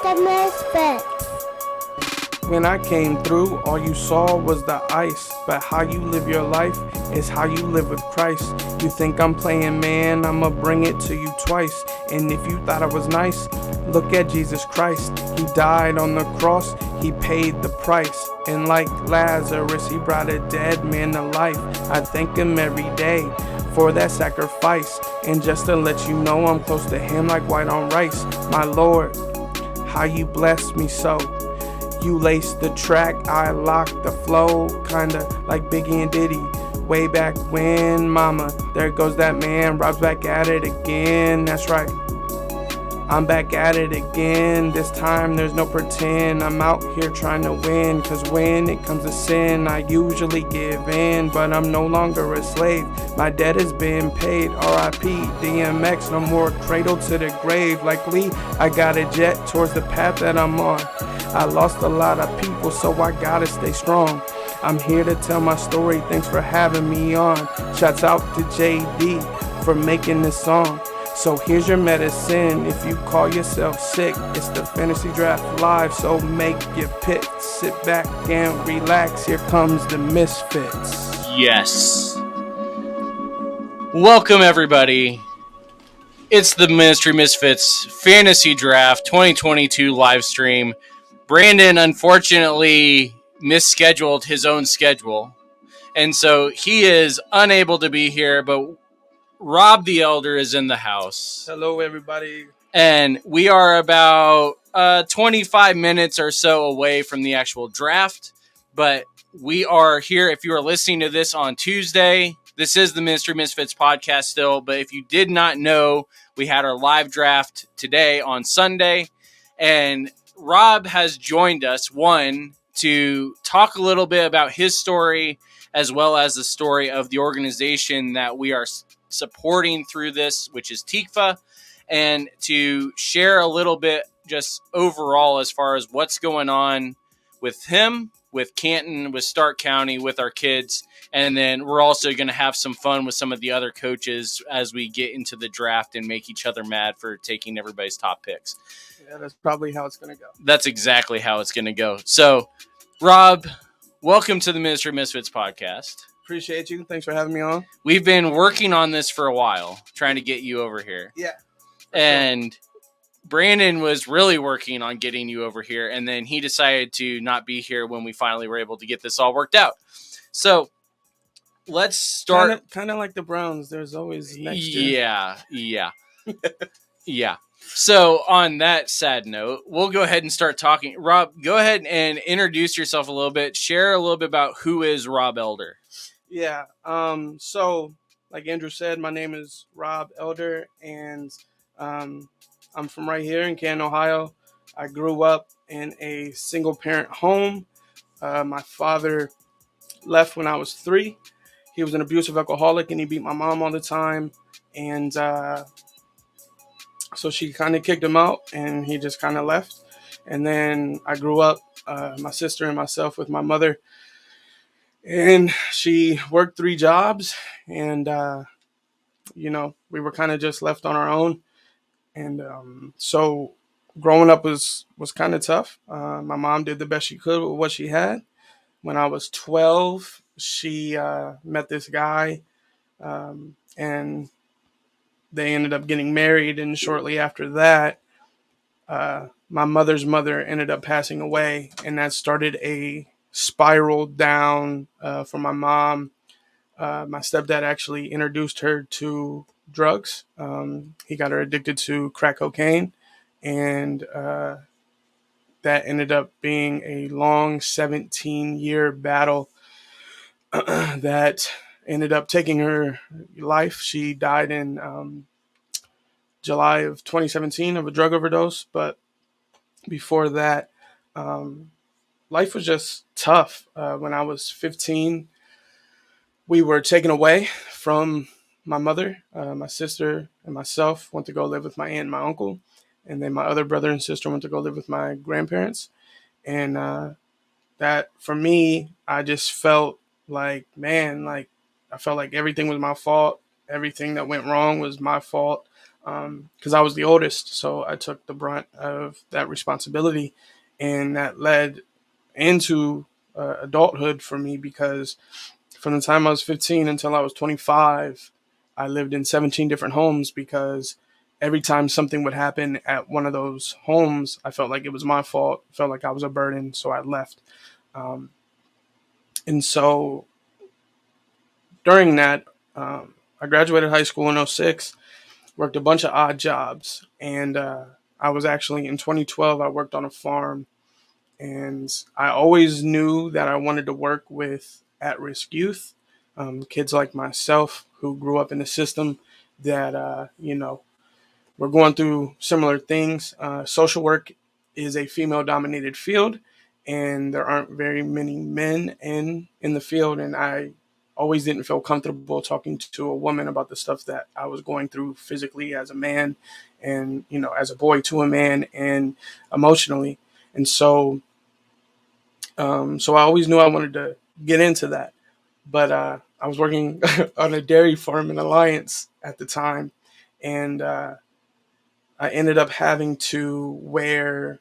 the Misfits. When I came through, all you saw was the ice. But how you live your life is how you live with Christ. You think I'm playing, man, I'ma bring it to you twice. And if you thought I was nice, look at Jesus Christ. He died on the cross, he paid the price. And like Lazarus, he brought a dead man to life. I thank him every day for that sacrifice. And just to let you know, I'm close to him like white on rice. My Lord, how you bless me so. You lace the track, I lock the flow, kinda like Biggie and Diddy. Way back when, mama, there goes that man, Rob's back at it again, that's right. I'm back at it again, this time there's no pretend. I'm out here trying to win, cause when it comes to sin, I usually give in. But I'm no longer a slave, my debt has been paid. R.I.P. DMX, no more cradle to the grave. Like Lee, I got a jet towards the path that I'm on. I lost a lot of people, so I gotta stay strong. I'm here to tell my story, thanks for having me on. Shouts out to JD for making this song. So here's your medicine if you call yourself sick. It's the Fantasy Draft Live, so make your pick. Sit back and relax, here comes the Misfits. Yes. Welcome, everybody. It's the Ministry Misfits Fantasy Draft 2022 live stream. Brandon, unfortunately, misscheduled his own schedule, and so he is unable to be here, but Rob the Elder is in the house. Hello, everybody. And we are about 25 minutes or so away from the actual draft. But we are here. If you are listening to this on Tuesday, this is the Ministry Misfits podcast still. But if you did not know, we had our live draft today on Sunday. And Rob has joined us, one, to talk a little bit about his story, as well as the story of the organization that we are supporting through this, which is Tikva, and to share a little bit just overall as far as what's going on with him, with Canton, with Stark County, with our kids. And then we're also going to have some fun with some of the other coaches as we get into the draft and make each other mad for taking everybody's top picks. Yeah, that's probably how it's going to go. That's exactly how it's going to go. So, Rob, welcome to the Ministry Misfits podcast. Appreciate you. Thanks for having me on. We've been working on this for a while, trying to get you over here. Yeah. And Brandon was really working on getting you over here, and then he decided to not be here when we finally were able to get this all worked out. So let's start. Kind of like the Browns. There's always next year. Yeah. Yeah. So on that sad note, we'll go ahead and start talking. Rob, go ahead and introduce yourself a little bit. Share a little bit about who is Rob Elder. Yeah. So like Andrew said, my name is Rob Elder, and I'm from right here in Canton, Ohio. I grew up in a single parent home. My father left when I was 3. He was an abusive alcoholic, and he beat my mom all the time. And so she kind of kicked him out, and he just kind of left. And then I grew up, my sister and myself, with my mother. And she worked 3 jobs, and, we were kind of just left on our own. And so growing up was kind of tough. My mom did the best she could with what she had. When I was 12, she met this guy, and they ended up getting married. And shortly after that, my mother's mother ended up passing away, and that started a spiral down for my mom. My stepdad actually introduced her to drugs. He got her addicted to crack cocaine, and that ended up being a long 17-year battle that ended up taking her life. She died in July of 2017 of a drug overdose. But before that, life was just tough. When I was 15, we were taken away from my mother. My sister and myself went to go live with my aunt and my uncle. And then my other brother and sister went to go live with my grandparents. And that, for me, I just felt like, man, like I felt like everything was my fault. Everything that went wrong was my fault. because I was the oldest, so I took the brunt of that responsibility, and that led into adulthood for me because from the time I was 15 until I was 25, I lived in 17 different homes because every time something would happen at one of those homes, I felt like it was my fault, felt like I was a burden, so I left. Um, and so during that, I graduated high school in '06, worked a bunch of odd jobs, and I was actually in 2012, I worked on a farm, and I always knew that I wanted to work with at risk youth, kids like myself who grew up in the system that, we're going through similar things. Social work is a female dominated field, and there aren't very many men in the field. And I always didn't feel comfortable talking to a woman about the stuff that I was going through physically as a man, and as a boy to a man, and emotionally. And so I always knew I wanted to get into that. But I was working on a dairy farm in Alliance at the time, and I ended up having to wear.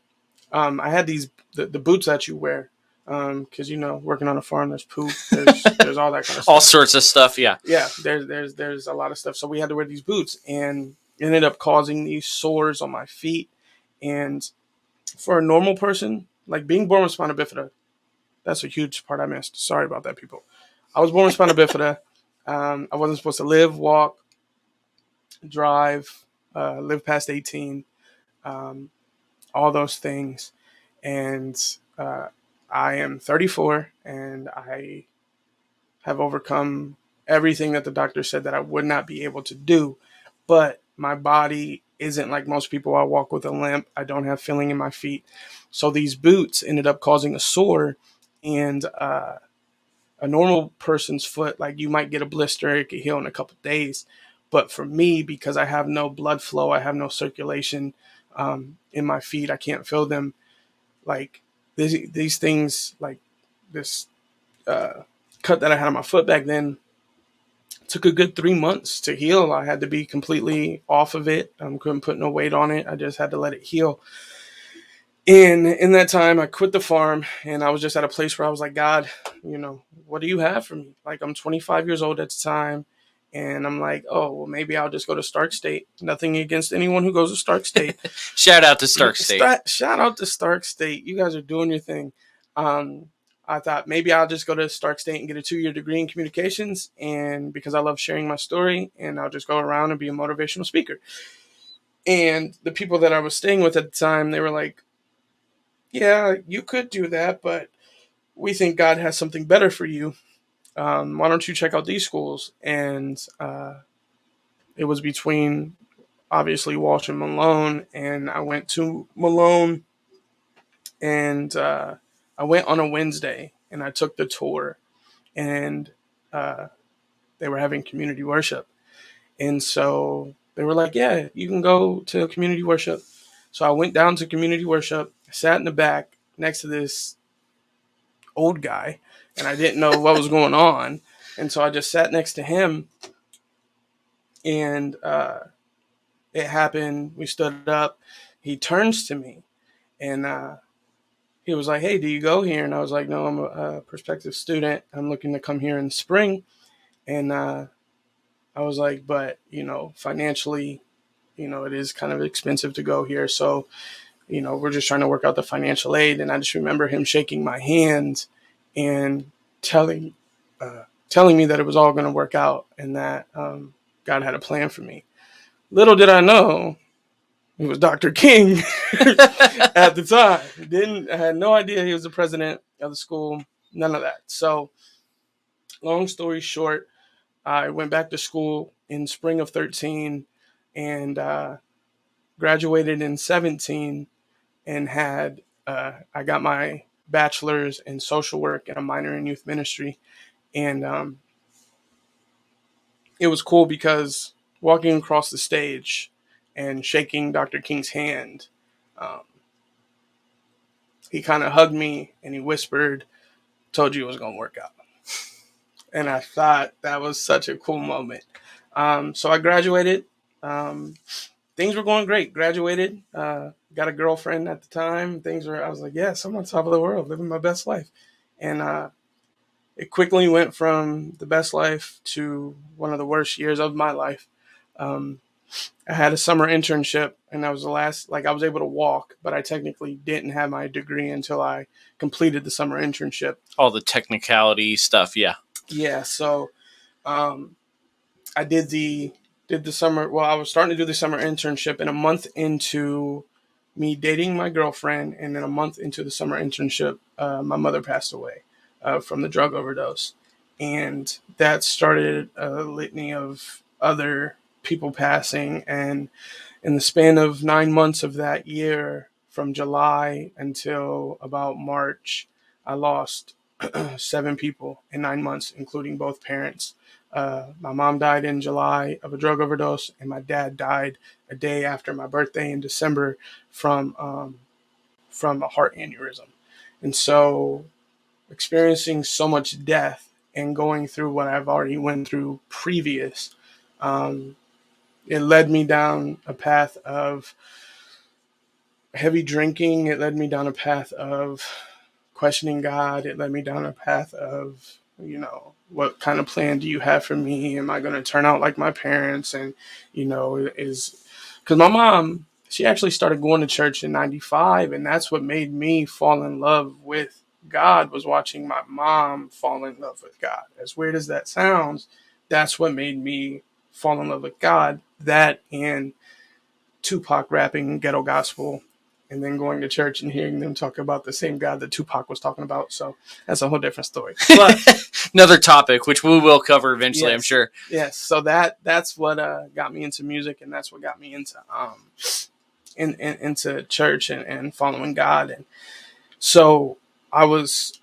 I had the boots that you wear because working on a farm, there's poop, there's all that kind of All stuff. sorts of stuff. Yeah. Yeah, there's a lot of stuff. So we had to wear these boots, and it ended up causing these sores on my feet. And for a normal person, like being born with spina bifida, that's a huge part I missed. Sorry about that, people. I was born with spina bifida. I wasn't supposed to live, walk, drive, live past 18. Um, all those things. And I am 34 and I have overcome everything that the doctor said that I would not be able to do. But my body isn't like most people. I walk with a limp. I don't have feeling in my feet. So these boots ended up causing a sore. And a normal person's foot, like you might get a blister, it could heal in a couple days. But for me, because I have no blood flow, I have no circulation in my feet, I can't feel them. Like these things, like this uh, cut that I had on my foot back then, took a good 3 months to heal. I had to be completely off of it. Couldn't put no weight on it. I just had to let it heal. And in that time, I quit the farm, and I was just at a place where I was like, God, what do you have for me? Like, I'm 25 years old at the time, and I'm like, oh, well, maybe I'll just go to Stark State. Nothing against anyone who goes to Stark State. Shout out to Stark State. Shout out to Stark State. You guys are doing your thing. I thought maybe I'll just go to Stark State and get a 2-year degree in communications, and because I love sharing my story, and I'll just go around and be a motivational speaker. And the people that I was staying with at the time, they were like, yeah, you could do that, but we think God has something better for you. Why don't you check out these schools? And it was between obviously Walsh and Malone, and I went to Malone, and I went on a Wednesday, and I took the tour, and uh, they were having community worship, and so they were like, "Yeah, you can go to community worship." So I went down to community worship, sat in the back next to this old guy, and I didn't know what was going on, and so I just sat next to him, and it happened. We stood up. He turns to me, and he was like, "Hey, do you go here?" And I was like, "No, I'm a prospective student. I'm looking to come here in the spring." And I was like, "But financially, it is kind of expensive to go here, so we're just trying to work out the financial aid." And I just remember him shaking my hand and telling telling me that it was all going to work out, and that God had a plan for me. Little did I know it was Dr. King at the time. I had no idea he was the president of the school. None of that. So, long story short, I went back to school in spring of 13 and graduated in 17, and I got my bachelor's in social work and a minor in youth ministry. And it was cool because walking across the stage and shaking Dr. King's hand, um, he kind of hugged me and he whispered, "Told you it was going to work out." And I thought that was such a cool moment. So I graduated. Um, things were going great. Graduated, got a girlfriend at the time. I was like, yes, I'm on top of the world, living my best life. And it quickly went from the best life to one of the worst years of my life. Um, I had a summer internship, and that was the last, like, I was able to walk, but I technically didn't have my degree until I completed the summer internship. All the technicality stuff, yeah. Yeah, so um, I did the summer. Well, I was starting to do the summer internship, and a month into me dating my girlfriend, and then a month into the summer internship, my mother passed away from the drug overdose, and that started a litany of other people passing. And in the span of 9 months of that year, from July until about March, I lost 7 people in 9 months, including both parents. My mom died in July of a drug overdose, and my dad died a day after my birthday in December from a heart aneurysm. And so, experiencing so much death and going through what I've already went through previous, um, it led me down a path of heavy drinking. It led me down a path of questioning God. It led me down a path of, what kind of plan do you have for me? Am I going to turn out like my parents? And, is because my mom, she actually started going to church in 95. And that's what made me fall in love with God, was watching my mom fall in love with God. As weird as that sounds, that's what made me fall in love with God. That and Tupac rapping ghetto gospel, and then going to church and hearing them talk about the same God that Tupac was talking about. So that's a whole different story. But Another topic, which we will cover eventually, yes, I'm sure. yes. So that's what got me into music, and that's what got me into into church and following God. And so I was,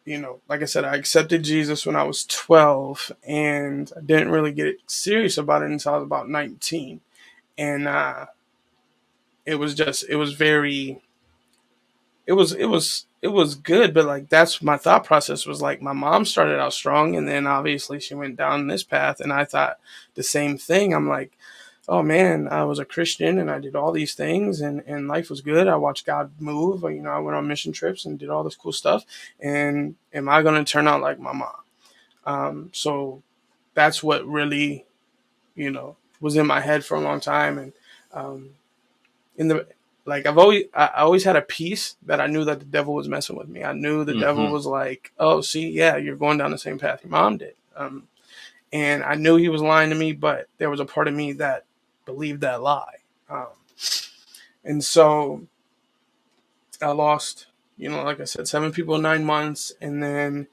like I said, I accepted Jesus when I was 12, and I didn't really get serious about it until I was about 19. And it was very, it was good, but like, that's my thought process. Was like, my mom started out strong, and then obviously she went down this path, and I thought the same thing. I'm like, oh man, I was a Christian and I did all these things, and life was good. I watched God move. I went on mission trips and did all this cool stuff. And am I going to turn out like my mom? So that's what really, was in my head for a long time. And um, in the like, I always had a peace that I knew that the devil was messing with me. I knew the devil was like, oh, see, yeah, you're going down the same path your mom did. And I knew he was lying to me, but there was a part of me that believed that lie. Um, and so I lost, like I said, 7 people in 9 months. And then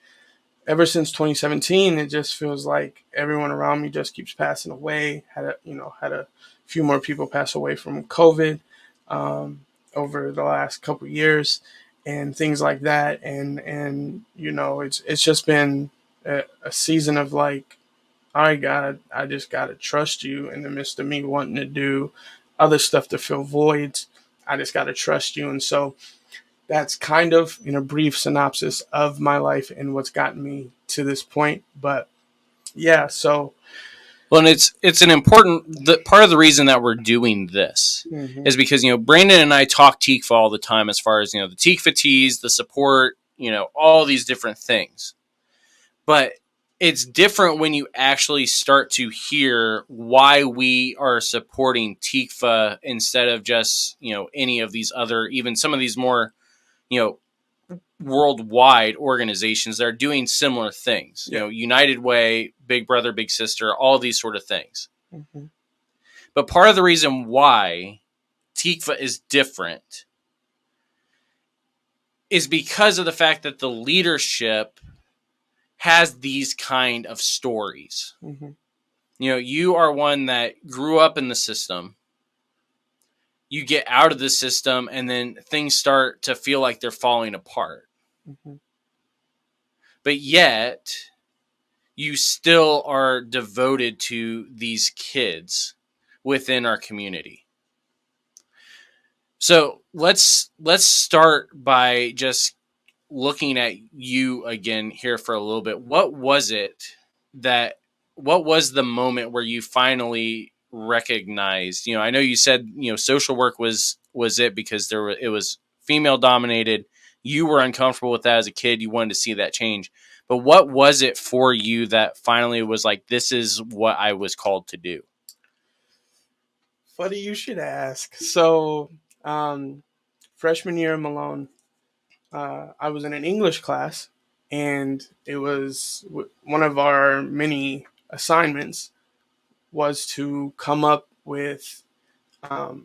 ever since 2017, it just feels like everyone around me just keeps passing away. Had a few more people pass away from COVID um, over the last couple of years, and things like that. And it's just been a season of like, all right, God, I just gotta trust you in the midst of me wanting to do other stuff to fill voids. I just gotta trust you. And so that's kind of, brief synopsis of my life and what's gotten me to this point. But yeah, so Well, and it's an important part of the reason that we're doing this is because Brandon and I talk Tikva all the time, as far as the Tikva teas, the support, all these different things. But it's different when you actually start to hear why we are supporting Tikva instead of just any of these other, even some of these more worldwide organizations that are doing similar things. Yeah. United Way, Big Brother, Big Sister, all these sort of things. Mm-hmm. But part of the reason why Tikva is different is because of the fact that the leadership has these kind of stories. Mm-hmm. You are one that grew up in the system. You get out of the system, and then things start to feel like they're falling apart. Mm-hmm. But yet, you still are devoted to these kids within our community. So let's start by just looking at you again here for a little bit. What was the moment where you finally recognized? I know you said, social work was it because it was female dominated. You were uncomfortable with that as a kid. You wanted to see that change. But what was it for you that finally was like, this is what I was called to do? Funny you should ask. So, freshman year in Malone, I was in an English class, and it was one of our many assignments was to come up with, I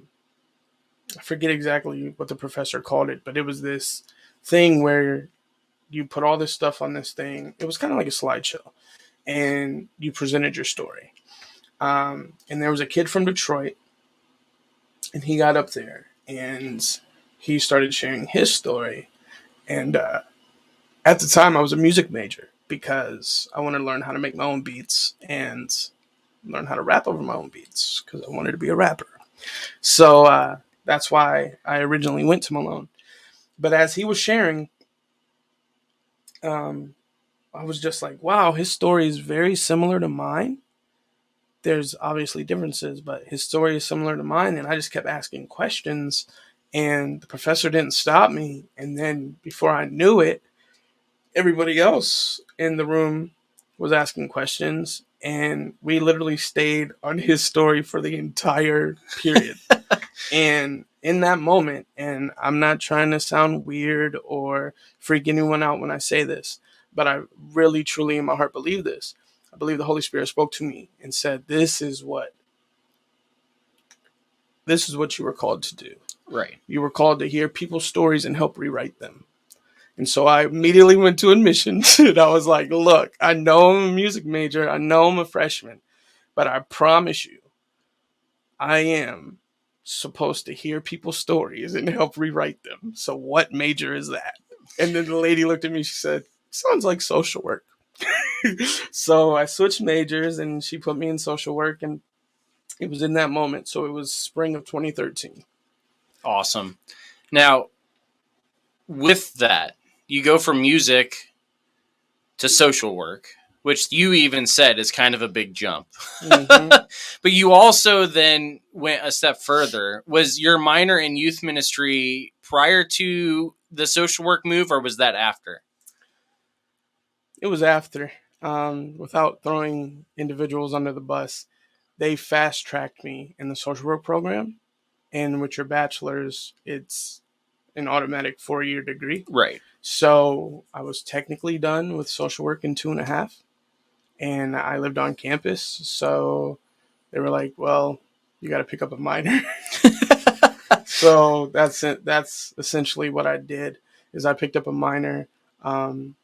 forget exactly what the professor called it, but it was this thing where you put all this stuff on this thing. It was kind of like a slideshow, and you presented your story. And there was a kid from Detroit, and he got up there and he started sharing his story. And at the time, I was a music major because I wanted to learn how to make my own beats and learn how to rap over my own beats because I wanted to be a rapper. So that's why I originally went to Malone. But as he was sharing, um, I was just like, wow, his story is very similar to mine. There's obviously differences, but his story is similar to mine. And I just kept asking questions, and the professor didn't stop me. And then before I knew it, everybody else in the room was asking questions. And we literally stayed on his story for the entire period. And in that moment, and I'm not trying to sound weird or freak anyone out when I say this, but I really, truly in my heart believe this. I believe the Holy Spirit spoke to me and said, this is what you were called to do. Right. You were called to hear people's stories and help rewrite them. And so I immediately went to admissions and I was like, look, I know I'm a music major. I know I'm a freshman, but I promise you, I am supposed to hear people's stories and help rewrite them. So what major is that? And then the lady looked at me, she said, sounds like social work. So I switched majors and she put me in social work, and it was in that moment. So it was spring of 2013. Awesome. Now, with that, you go from music to social work, which you even said is kind of a big jump. Mm-hmm. But you also then went a step further. Was your minor in youth ministry prior to the social work move, or was that after? It was after. Without throwing individuals under the bus, they fast tracked me in the social work program. And with your bachelor's, it's an automatic 4-year degree. Right. So I was technically done with social work in 2.5, and I lived on campus. So they were like, well, you got to pick up a minor. So that's it. That's essentially what I did, is I picked up a minor 2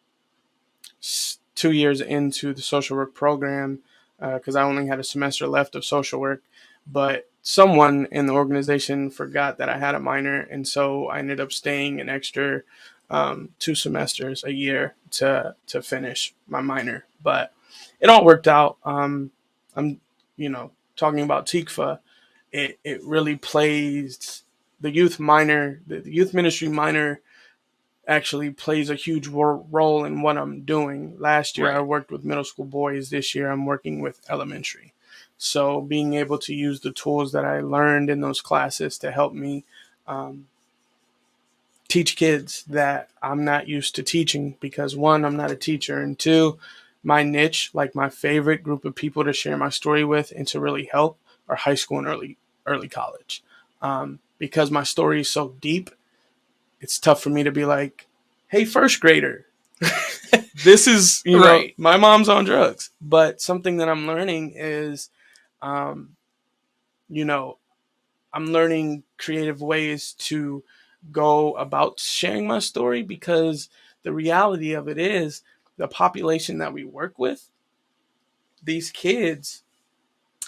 years into the social work program because I only had a semester left of social work. But someone in the organization forgot that I had a minor, and so I ended up staying an extra 2 semesters a year to finish my minor. But it all worked out. I'm talking about Tikva. It really plays the youth minor, the youth ministry minor actually plays a huge role in what I'm doing. Last year, right, I worked with middle school boys. This year, I'm working with elementary. So being able to use the tools that I learned in those classes to help me teach kids that I'm not used to teaching, because one, I'm not a teacher, and two, my niche, like my favorite group of people to share my story with and to really help, are high school and early college. Because my story is so deep, it's tough for me to be like, hey, first grader, this is, right, my mom's on drugs. But something that I'm learning is, I'm learning creative ways to go about sharing my story, because the reality of it is the population that we work with, these kids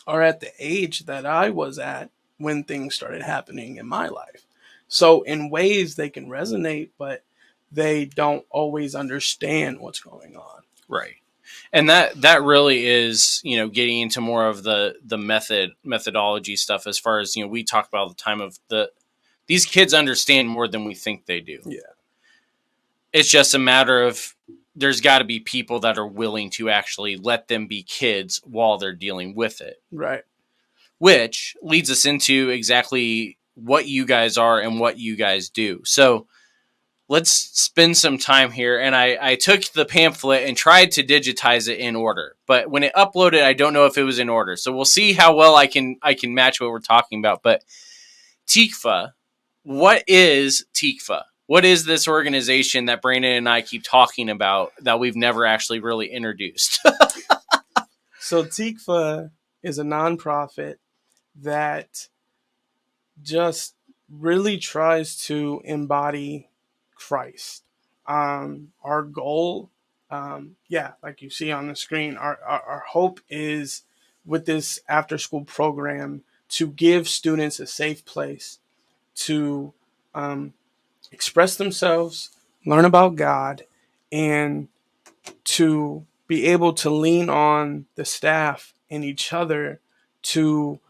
are at the age that I was at when things started happening in my life. So in ways they can resonate, but they don't always understand what's going on. Right. And that really is, getting into more of the methodology stuff, as far as, we talk about the time of these kids understand more than we think they do. Yeah. It's just a matter of there's got to be people that are willing to actually let them be kids while they're dealing with it. Right. which leads us into exactly what you guys are and what you guys do. So let's spend some time here. And I took the pamphlet and tried to digitize it in order, but when it uploaded, I don't know if it was in order. So we'll see how well I can match what we're talking about. But Tikva, what is Tikva? What is this organization that Brandon and I keep talking about that we've never actually really introduced? So Tikva is a nonprofit that just really tries to embody Christ. Our goal, like you see on the screen, our hope is with this after school program to give students a safe place to express themselves, learn about God, and to be able to lean on the staff and each other to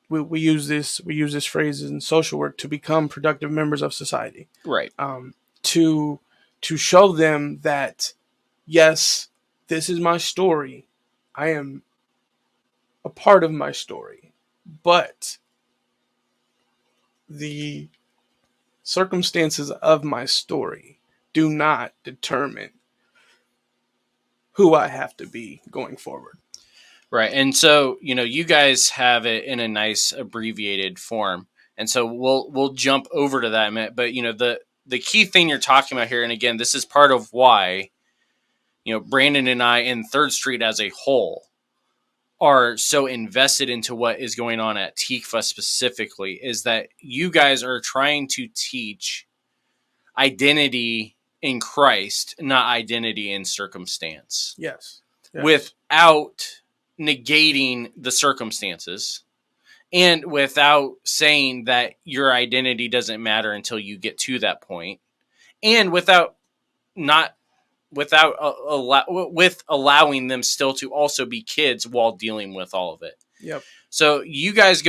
we use this phrase in social work, to become productive members of society. Right. To show them that yes, this is my story. I am a part of my story, but the circumstances of my story do not determine who I have to be going forward. Right. And so, you guys have it in a nice abbreviated form. And so we'll jump over to that in a minute. But, the key thing you're talking about here, and again, this is part of why, Brandon and I in Third Street as a whole are so invested into what is going on at Tikva specifically, is that you guys are trying to teach identity in Christ, not identity in circumstance. Yes. Without negating the circumstances and without saying that your identity doesn't matter until you get to that point, and without allowing them still to also be kids while dealing with all of it. Yep. So you guys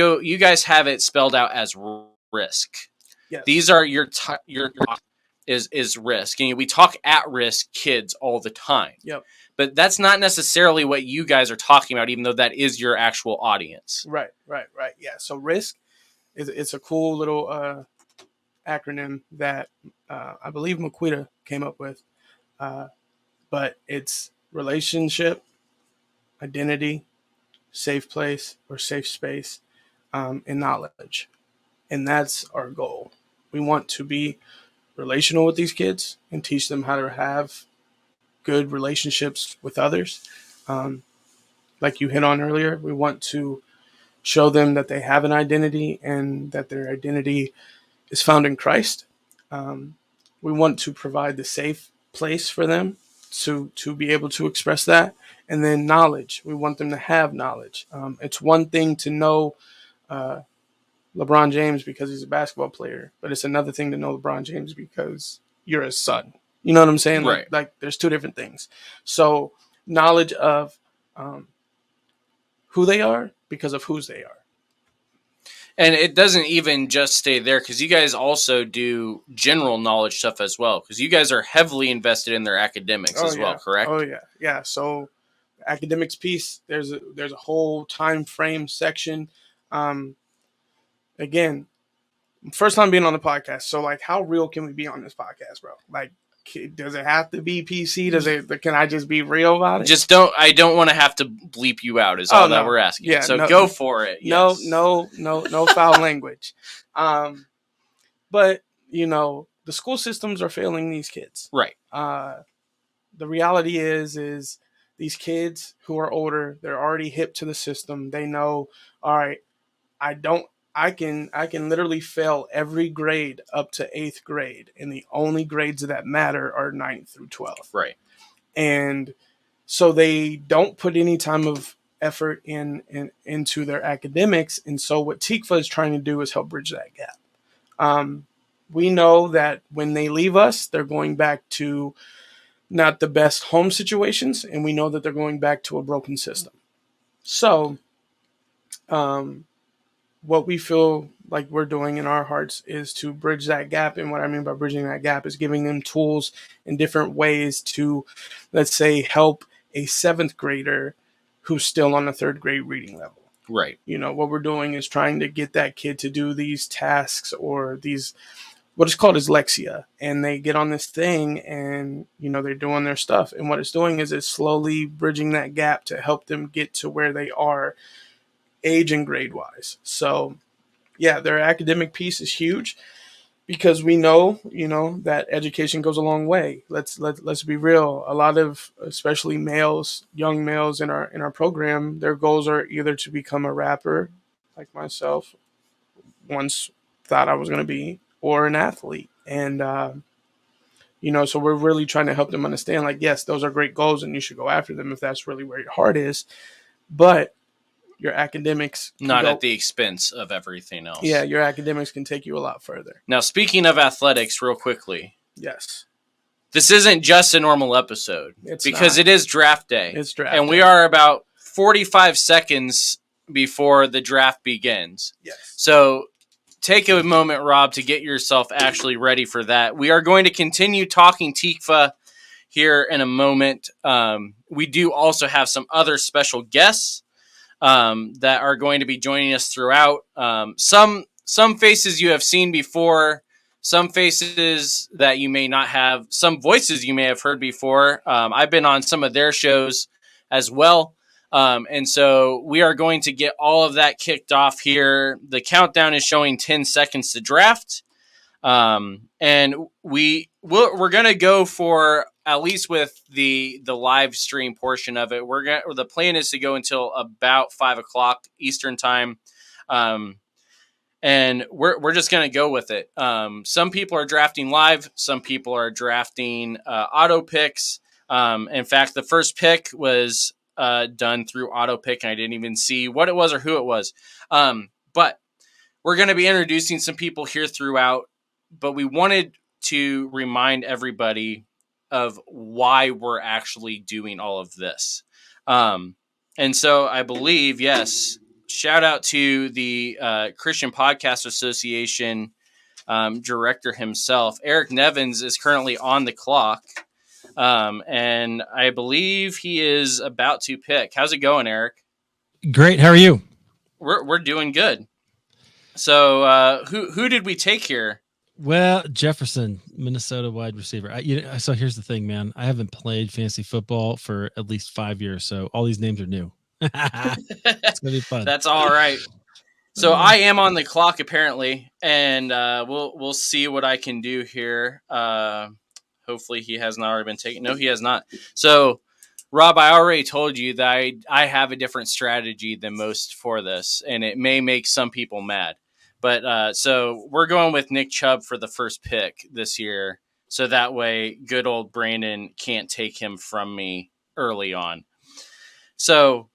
have it spelled out as risk. Yes. These are your is risk. And we talk at risk kids all the time. Yep. But that's not necessarily what you guys are talking about, even though that is your actual audience. Right. Yeah. So risk it's a cool little acronym that I believe Maquita came up with. But it's relationship, identity, safe place or safe space, and knowledge. And that's our goal. We want to be relational with these kids and teach them how to have good relationships with others. Like you hit on earlier, we want to show them that they have an identity and that their identity is found in Christ. We want to provide the safe place for them to be able to express that. And then knowledge. We want them to have knowledge. It's one thing to know LeBron James because he's a basketball player, but it's another thing to know LeBron James because you're his son. You know what I'm saying? Right. Like there's two different things. So knowledge of who they are because of whose they are. And it doesn't even just stay there, because you guys also do general knowledge stuff as well, because you guys are heavily invested in their academics well, correct? Oh, yeah. Yeah. So academics piece, there's a whole time frame section. Again, first time being on the podcast. So like, how real can we be on this podcast, bro? Like, does it have to be PC? Can I just be real about it? I don't want to have to bleep you out is all that we're asking. Yeah, so go for it. Yes. No foul language. But the school systems are failing these kids. Right. The reality is these kids who are older, they're already hip to the system. They know, all right, I can literally fail every grade up to 8th grade, and the only grades that matter are 9th through 12th. Right. And so they don't put any time of effort into their academics. And so what Tikva is trying to do is help bridge that gap. We know that when they leave us, they're going back to not the best home situations, and we know that they're going back to a broken system. So what we feel like we're doing in our hearts is to bridge that gap. And what I mean by bridging that gap is giving them tools in different ways to, let's say, help a 7th grader who's still on a 3rd grade reading level. Right. What we're doing is trying to get that kid to do these tasks or these, what is called dyslexia, and they get on this thing and they're doing their stuff, and what it's doing is it's slowly bridging that gap to help them get to where they are age and grade wise. So yeah, their academic piece is huge because we know that education goes a long way. Let's be real. A lot of, especially males, young males in our program, their goals are either to become a rapper, like myself once thought I was going to be, or an athlete. And so we're really trying to help them understand, like, yes, those are great goals and you should go after them if that's really where your heart is, but your academics not at the expense of everything else. Yeah, your academics can take you a lot further. Now, speaking of athletics, real quickly. Yes. This isn't just a normal episode. Because it is draft day. It's draft and day. we are about 45 seconds before the draft begins. Yes. So take a moment, Rob, to get yourself actually ready for that. We are going to continue talking Tikva here in a moment. We do also have some other special guests that are going to be joining us throughout. Some faces you have seen before, some faces that you may not have, some voices you may have heard before. I've been on some of their shows as well. And so we are going to get all of that kicked off here. The countdown is showing 10 seconds to draft. And we're going to go for, at least with the live stream portion of it, the plan is to go until about 5:00 Eastern time. And we're just going to go with it. Some people are drafting live. Some people are drafting auto picks. In fact, the first pick was done through auto pick, and I didn't even see what it was or who it was. But we're going to be introducing some people here throughout, but we wanted to remind everybody of why we're actually doing all of this. And so I believe, yes, shout out to the Christian Podcast Association director himself. Eric Nevins is currently on the clock. And I believe he is about to pick. How's it going, Eric? Great. How are you? We're doing good. So who did we take here? Well, Jefferson, Minnesota wide receiver. So here's the thing, man. I haven't played fantasy football for at least 5 years, so all these names are new. It's gonna be fun. That's all right. So I am on the clock apparently, and we'll see what I can do here. Hopefully he has not already been taken. No, he has not. So, Rob, I already told you that I have a different strategy than most for this, and it may make some people mad. But so we're going with Nick Chubb for the first pick this year, so that way good old Brandon can't take him from me early on. So,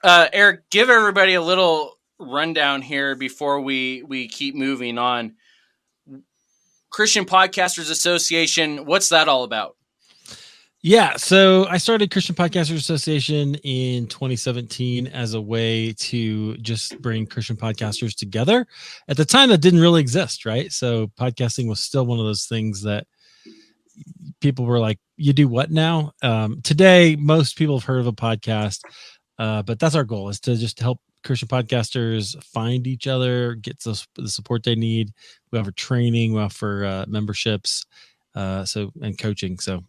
Eric, give everybody a little rundown here before we keep moving on. Christian Podcasters Association, what's that all about? Yeah, so I started Christian Podcasters Association in 2017 as a way to just bring Christian podcasters together. At the time, that didn't really exist, right? So podcasting was still one of those things that people were like, you do what now? Today, most people have heard of a podcast, but that's our goal, is to just help Christian podcasters find each other, get the support they need. We offer training, we offer memberships, and coaching. So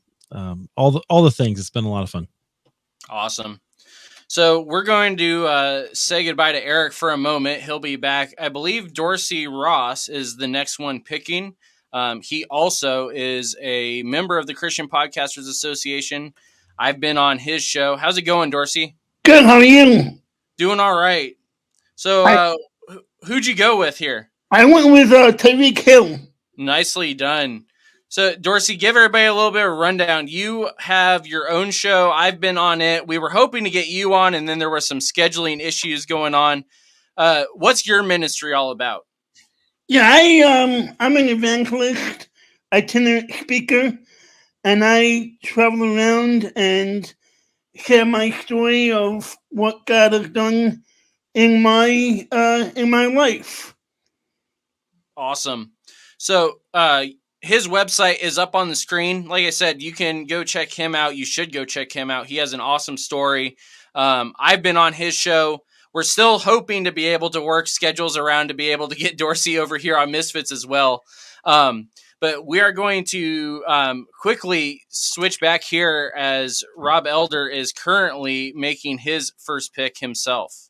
all the things. It's been a lot of fun. Awesome. So we're going to say goodbye to Eric for a moment. He'll be back. I believe Dorsey Ross is the next one picking. He also is a member of the Christian Podcasters Association. I've been on his show. How's it going, Dorsey? Good. How are you? Doing all right. So who'd you go with here? I went with Tyreek Hill. Nicely done. So, Dorsey, give everybody a little bit of a rundown. You have your own show. I've been on it. We were hoping to get you on, and then there were some scheduling issues going on. What's your ministry all about? Yeah, I'm an evangelist, itinerant speaker, and I travel around and share my story of what God has done in my life. Awesome. So, his website is up on the screen. Like I said, you can go check him out. You should go check him out. He has an awesome story. I've been on his show. we're still hoping to be able to work schedules around to be able to get Dorsey over here on Misfits as well. But we are going to quickly switch back here as Rob Elder is currently making his first pick himself.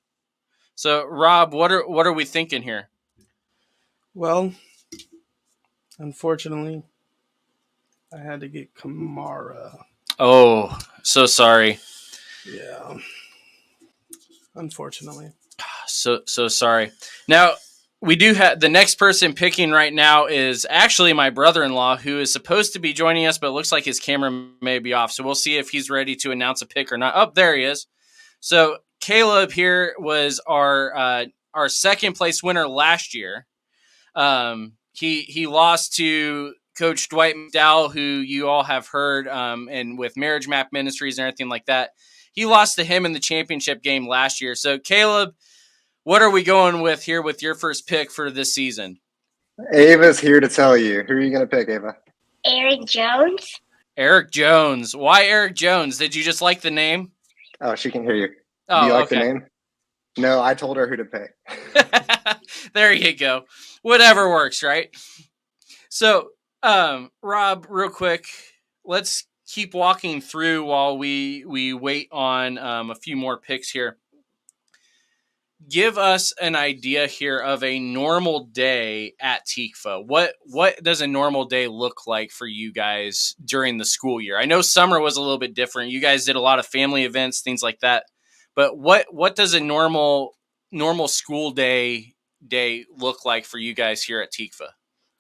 So, Rob, what are we thinking here? Well, unfortunately, I had to get Kamara. Oh, so sorry. Yeah. Unfortunately. So sorry. Now, we do have the next person picking right now is actually my brother-in-law, who is supposed to be joining us, but it looks like his camera may be off. So we'll see if he's ready to announce a pick or not. Oh, there he is. So Caleb here was our second place winner last year. He lost to Coach Dwight McDowell, who you all have heard, and with Marriage Map Ministries and everything like that. He lost to him in the championship game last year. So, Caleb, what are we going with here with your first pick for this season? Ava's here to tell you. Who are you going to pick, Ava? Eric Jones. Eric Jones. Why Eric Jones? Did you just like the name? Oh, she can hear you. Oh, Do you like okay. the name? No, I told her who to pick. There you go. Whatever works, right? So, Rob, real quick, let's keep walking through while we wait on a few more picks here. Give us an idea here of a normal day at Tikva. What does a normal day look like for you guys during the school year? I know summer was a little bit different. You guys did a lot of family events, things like that. But what does a normal school day look like for you guys here at Tikva?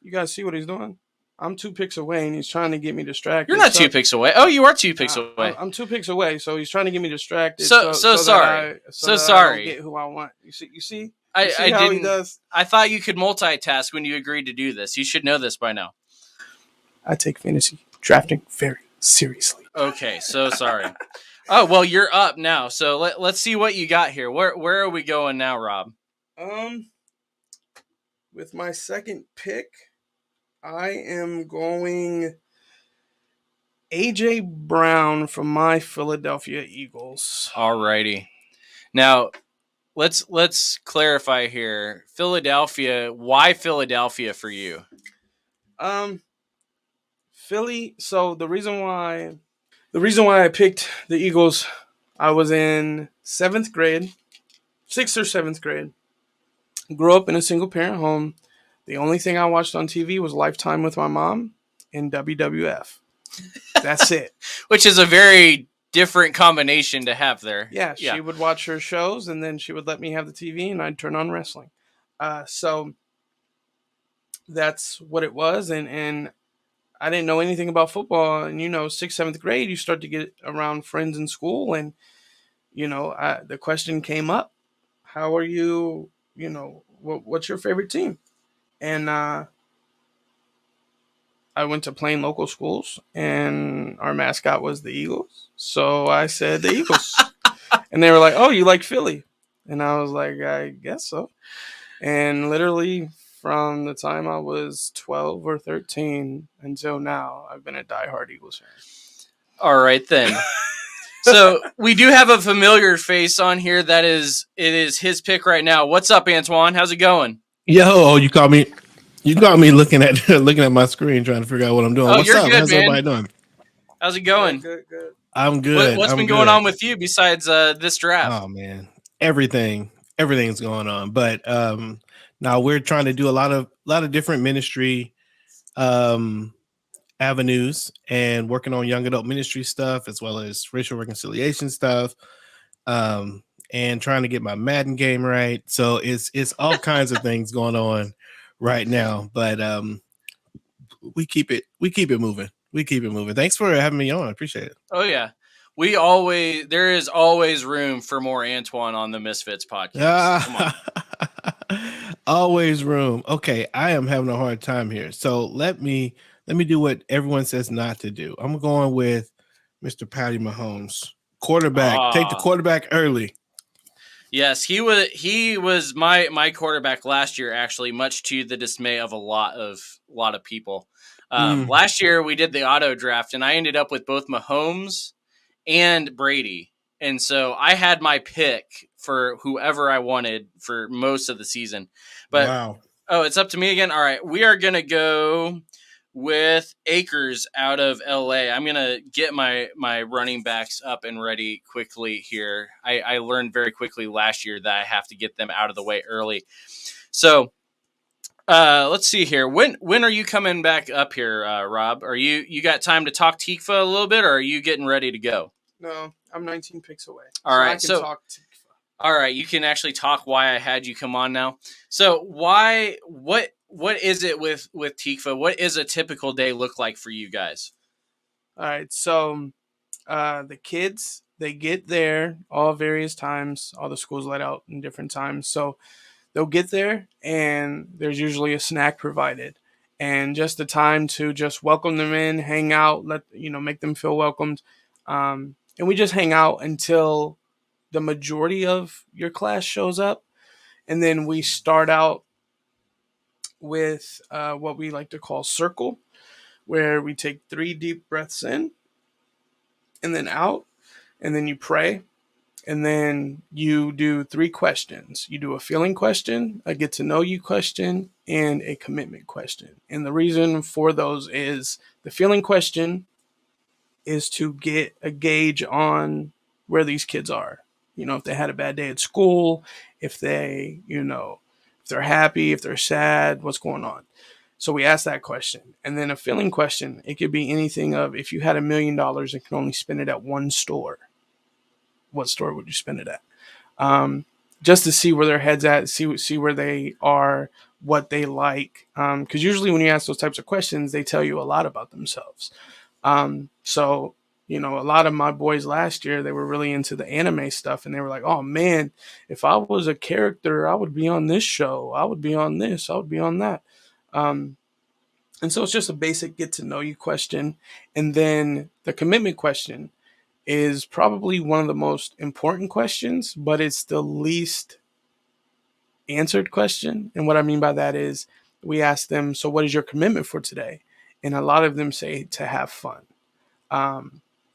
You guys see what he's doing? I'm 2 picks away, and he's trying to get me distracted. You're not 2 picks away. Oh, you are 2 picks away. I'm 2 picks away, so he's trying to get me distracted. So sorry. So that sorry. I don't get who I want. You see? I how didn't. he does? I thought you could multitask when you agreed to do this. You should know this by now. I take fantasy drafting very seriously. Okay, so sorry. Oh well, you're up now. So let's see what you got here. Where are we going now, Rob? With my second pick, I am going AJ Brown from my Philadelphia Eagles. Alrighty. Now, let's clarify here. Philadelphia. Why Philadelphia for you? Philly. So the reason why I picked the Eagles, I was in 7th grade, 6th or 7th grade. Grew up in a single parent home. The only thing I watched on TV was Lifetime with my mom and WWF. That's it. Which is a very different combination to have there. Yeah, she would watch her shows, and then she would let me have the TV, and I'd turn on wrestling. So that's what it was, and I didn't know anything about football. And 6th, 7th grade, you start to get around friends in school, and the question came up: how are you? What's your favorite team? And I went to plain local schools, and our mascot was the Eagles. So I said the Eagles. And they were like, oh, you like Philly? And I was like, I guess so. And literally from the time I was 12 or 13 until now, I've been a diehard Eagles fan. All right, then. So we do have a familiar face on here. It is his pick right now. What's up, Antoine? How's it going? Yo, you caught me looking at my screen trying to figure out what I'm doing. Oh, What's you're up? good, How's man. everybody doing? How's it going? Good. I'm good. What's I'm been good. going on with you besides this draft? Oh man, everything's going on. But now we're trying to do a lot of different ministry avenues and working on young adult ministry stuff as well as racial reconciliation stuff. And trying to get my Madden game right. So it's all kinds of things going on right now. But we keep it moving. Thanks for having me on. I appreciate it. Oh yeah. There is always room for more Antoine on the Misfits podcast. Come on. Always room. Okay, I am having a hard time here. So let me do what everyone says not to do. I'm going with Mr. Patty Mahomes. Quarterback. Take the quarterback early. Yes, he was my quarterback last year, actually, much to the dismay of a lot of people. Last year we did the auto draft, and I ended up with both Mahomes and Brady. And so I had my pick for whoever I wanted for most of the season. But wow. oh, it's up to me again. All right, we are gonna go with Akers out of LA. I'm gonna get my running backs up and ready quickly here. I learned very quickly last year that I have to get them out of the way early. So let's see here. When are you coming back up here, Rob? Are you got time to talk Tikva a little bit, or are you getting ready to go? No, I'm 19 picks away. All right, I can so- talk to All right, you can actually talk why I had you come on now. So what is it with Tikva? What is a typical day look like for you guys? All right, so the kids, they get there all various times. All the schools let out in different times, so they'll get there, and there's usually a snack provided, and just the time to just welcome them in, hang out, make them feel welcomed, and we just hang out until the majority of your class shows up, and then we start out with what we like to call circle, where we take 3 deep breaths in and then out, and then you pray, and then you do 3 questions. You do a feeling question, a get to know you question, and a commitment question. And the reason for those is the feeling question is to get a gauge on where these kids are. If they had a bad day at school, if if they're happy, if they're sad, what's going on. So we ask that question. And then a feeling question, it could be anything of, if you had $1 million and could only spend it at one store, what store would you spend it at? Just to see where their head's at, see where they are, what they like. Because usually when you ask those types of questions, they tell you a lot about themselves. So, a lot of my boys last year, they were really into the anime stuff, and they were like, oh man, if I was a character, I would be on this show. I would be on this. I would be on that. And so it's just a basic get to know you question. And then the commitment question is probably one of the most important questions, but it's the least answered question. And what I mean by that is, we ask them, so what is your commitment for today? And a lot of them say to have fun.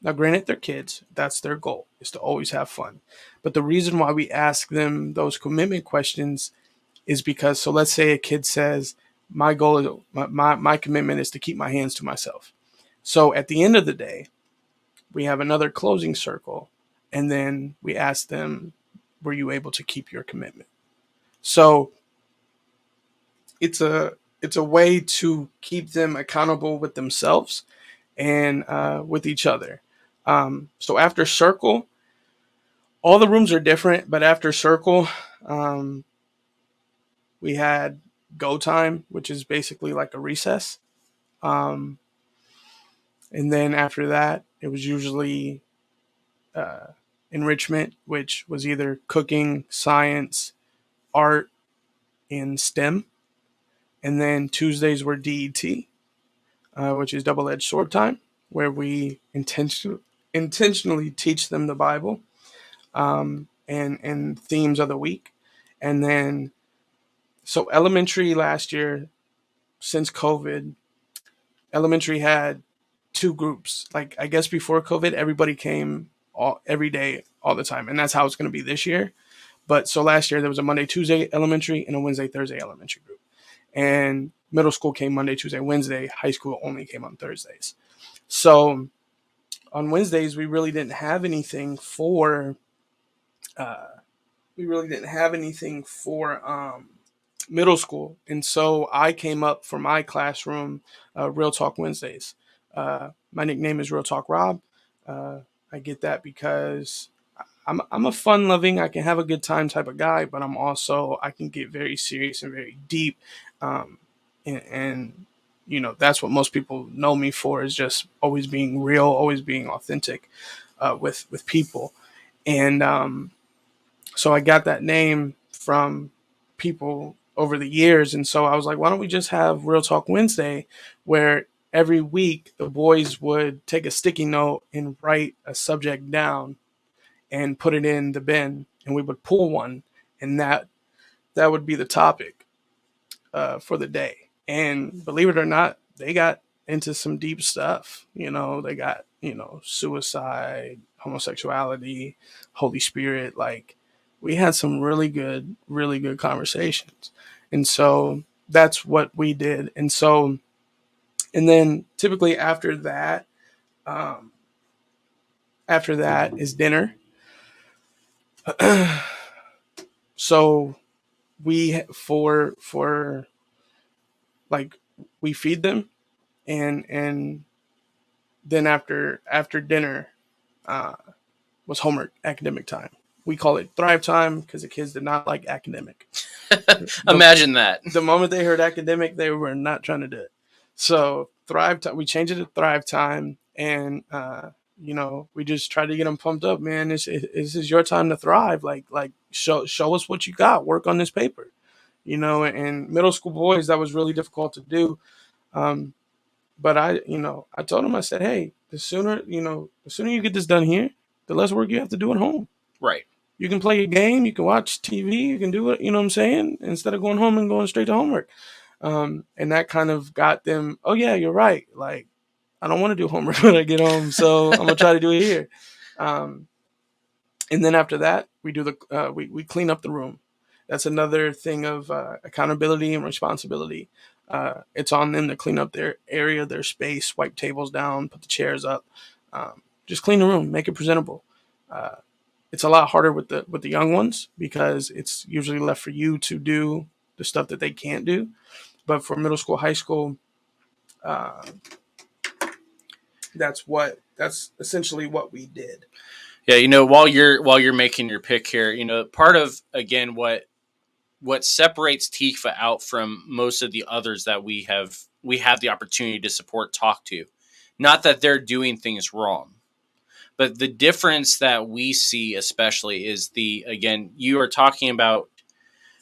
Now, granted, they're kids. That's their goal, is to always have fun. But the reason why we ask them those commitment questions is because, so let's say a kid says, my goal is, my commitment is to keep my hands to myself. So at the end of the day, we have another closing circle, and then we ask them, were you able to keep your commitment? So it's a way to keep them accountable with themselves and with each other. So after circle, all the rooms are different, but after circle, we had go time, which is basically like a recess. And then after that, it was usually enrichment, which was either cooking, science, art, and STEM. And then Tuesdays were DET, which is double-edged sword time, where we intentionally teach them the Bible and themes of the week. And then, so elementary last year, since COVID, elementary had 2 groups. Like, I guess before COVID, everybody came every day, all the time. And that's how it's going to be this year. But so last year, there was a Monday, Tuesday elementary and a Wednesday, Thursday elementary group. And middle school came Monday, Tuesday, Wednesday. High school only came on Thursdays. So on Wednesdays, we really didn't have anything for middle school. And so I came up for my classroom, Real Talk Wednesdays. My nickname is Real Talk Rob. I get that because I'm a fun loving, I can have a good time type of guy, but I can get very serious and very deep. And that's what most people know me for, is just always being real, always being authentic with people. And so I got that name from people over the years. And so I was like, why don't we just have Real Talk Wednesday, where every week the boys would take a sticky note and write a subject down and put it in the bin, and we would pull one, and that would be the topic for the day. And believe it or not, they got into some deep stuff. They got suicide, homosexuality, Holy Spirit. Like, we had some really good conversations. And so that's what we did. And so, and then typically after that is dinner. So we for like, we feed them, and then after dinner was homework, academic time. We call it Thrive time because the kids did not like academic. Imagine that. The moment they heard academic, they were not trying to do it. So Thrive time, we changed it to Thrive time, and we just try to get them pumped up. Man, this is your time to thrive. Like show us what you got. Work on this paper. And middle school boys, that was really difficult to do. But I told them, I said, hey, the sooner you get this done here, the less work you have to do at home. Right. You can play a game, you can watch TV, you can do it, you know what I'm saying? Instead of going home and going straight to homework. And that kind of got them, oh yeah, you're right. Like, I don't want to do homework when I get home, so I'm gonna try to do it here. And then after that, we do we clean up the room. That's another thing of accountability and responsibility. It's on them to clean up their area, their space, wipe tables down, put the chairs up, just clean the room, make it presentable. It's a lot harder with the young ones because it's usually left for you to do the stuff that they can't do. But for middle school, high school, that's essentially what we did. Yeah, while you're making your pick here, part of, again, what separates TIFA out from most of the others that we have the opportunity to support, talk to, not that they're doing things wrong, but the difference that we see especially is again, you are talking about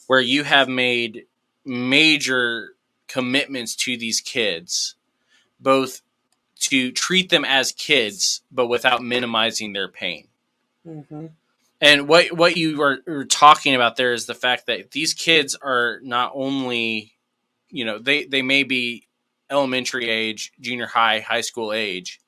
where you have made major commitments to these kids, both to treat them as kids, but without minimizing their pain. Mm-hmm. And what you are talking about there is the fact that these kids are not only, they may be elementary age, junior high school age,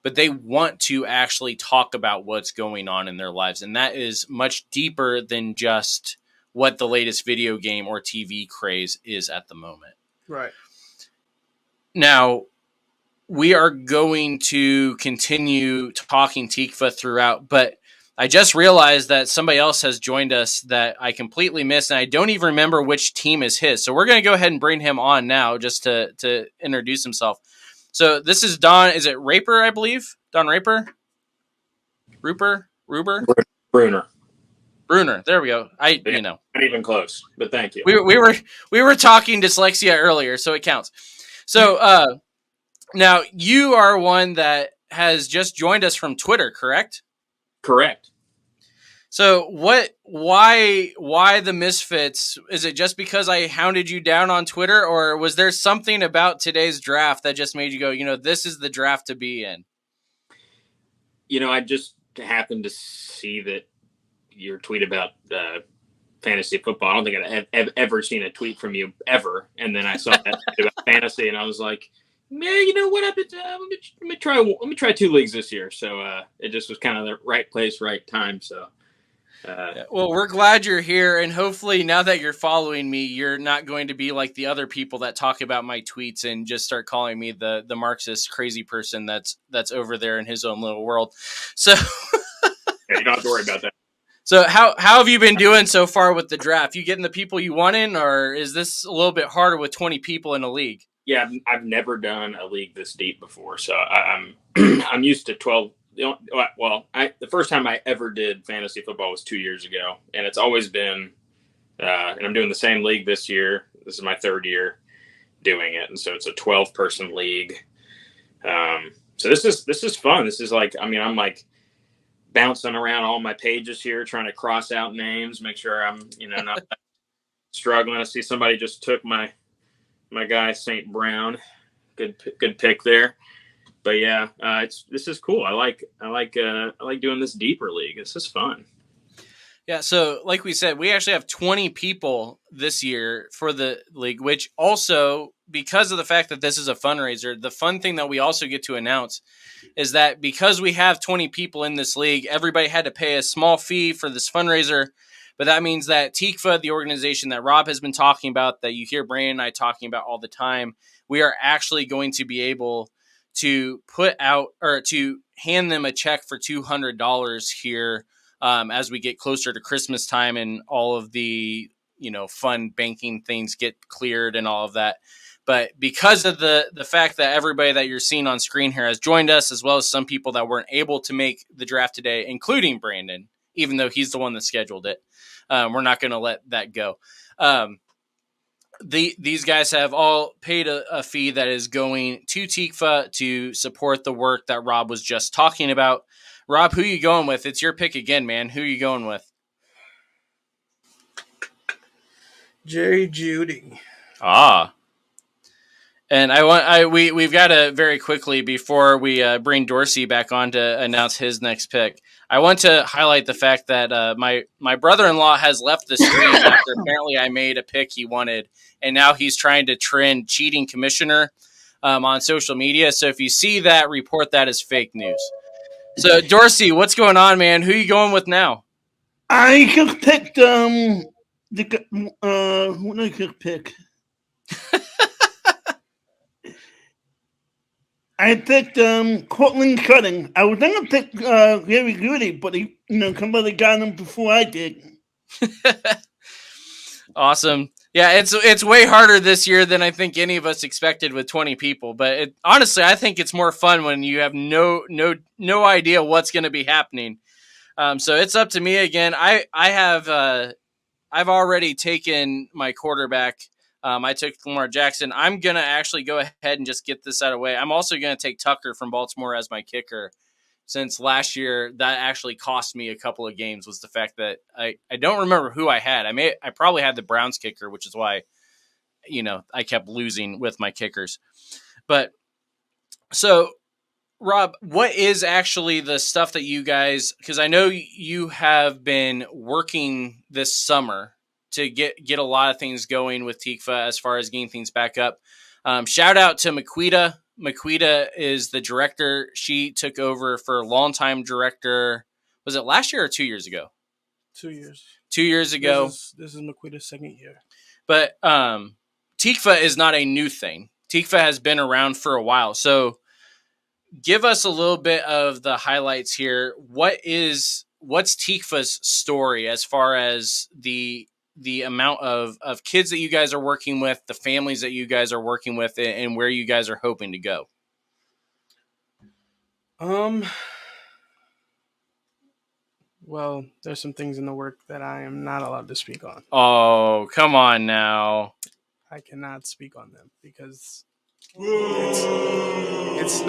but they want to actually talk about what's going on in their lives. And that is much deeper than just what the latest video game or TV craze is at the moment. Right. Now, we are going to continue talking TIFA throughout, but I just realized that somebody else has joined us that I completely missed, and I don't even remember which team is his. So we're going to go ahead and bring him on now just to introduce himself. So this is Don. Is it Raper, I believe? Don Raper? Ruber? Bruner. There we go. Not even close, but thank you. We were talking dyslexia earlier, so it counts. So now you are one that has just joined us from Twitter, correct? Correct. So why the Misfits? Is it just because I hounded you down on Twitter, or was there something about today's draft that just made you go, this is the draft to be in? I just happened to see that your tweet about fantasy football. I don't think I've ever seen a tweet from you ever. And then I saw that about fantasy, and I was like, man, you know what? Let me try 2 leagues this year. So it just was kind of the right place, right time. So. Well, we're glad you're here, and hopefully now that you're following me, you're not going to be like the other people that talk about my tweets and just start calling me the Marxist crazy person that's over there in his own little world. So yeah, you don't have to worry about that. So how have you been doing so far with the draft? You getting the people you want in, or is this a little bit harder with 20 people in a league? Yeah, I've never done a league this deep before, so I'm used to 12. The first time I ever did fantasy football was 2 years ago, and it's always been, and I'm doing the same league this year. This is my 3rd year doing it, and so it's a 12-person league. So this is fun. This is like, I'm like bouncing around all my pages here, trying to cross out names, make sure I'm, not struggling. I see somebody just took my guy St. Brown. Good pick there. But yeah, this is cool. I like doing this deeper league. This is fun. Yeah. So like we said, we actually have 20 people this year for the league, which also because of the fact that this is a fundraiser, the fun thing that we also get to announce is that because we have 20 people in this league, everybody had to pay a small fee for this fundraiser. But that means that TICFA, the organization that Rob has been talking about, that you hear Brandon and I talking about all the time, we are actually going to be able to put out or to hand them a check for $200 here as we get closer to Christmas time and all of the, fun banking things get cleared and all of that. But because of the fact that everybody that you're seeing on screen here has joined us, as well as some people that weren't able to make the draft today, including Brandon, even though he's the one that scheduled it, we're not going to let that go. These guys have all paid a fee that is going to TICFA to support the work that Rob was just talking about. Rob, who are you going with? It's your pick again, man. Who are you going with? Jerry Judy. And we've got to very quickly, before we bring Dorsey back on to announce his next pick, I want to highlight the fact that my brother-in-law has left the stream after apparently I made a pick he wanted, and now he's trying to trend cheating commissioner on social media. So if you see that, report that as fake news. So Dorsey, what's going on, man? Who are you going with now? I just picked what did I just pick? I picked Cortland Cutting. I was gonna pick Gary Goody, but he, somebody got him before I did. Awesome. Yeah, it's way harder this year than I think any of us expected with 20 people. But honestly, I think it's more fun when you have no idea what's going to be happening. So it's up to me again. I've already taken my quarterback. I took Lamar Jackson. I'm going to actually go ahead and just get this out of the way. I'm also going to take Tucker from Baltimore as my kicker, since last year that actually cost me a couple of games, was the fact that I don't remember who I had. I probably had the Browns kicker, which is why, I kept losing with my kickers. But so, Rob, what is actually the stuff that you guys, because I know you have been working this summer to get a lot of things going with TICFA as far as getting things back up. Shout out to Maquita. Maquita is the director. She took over for longtime director. Was it last year or 2 years ago? 2 years. 2 years ago. This is Maquita's second year. But TICFA is not a new thing. TICFA has been around for a while. So give us a little bit of the highlights here. What's TICFA's story as far as the amount of kids that you guys are working with, the families that you guys are working with, and where you guys are hoping to go? Well, there's some things in the work that I am not allowed to speak on. Oh, come on now. I cannot speak on them because it's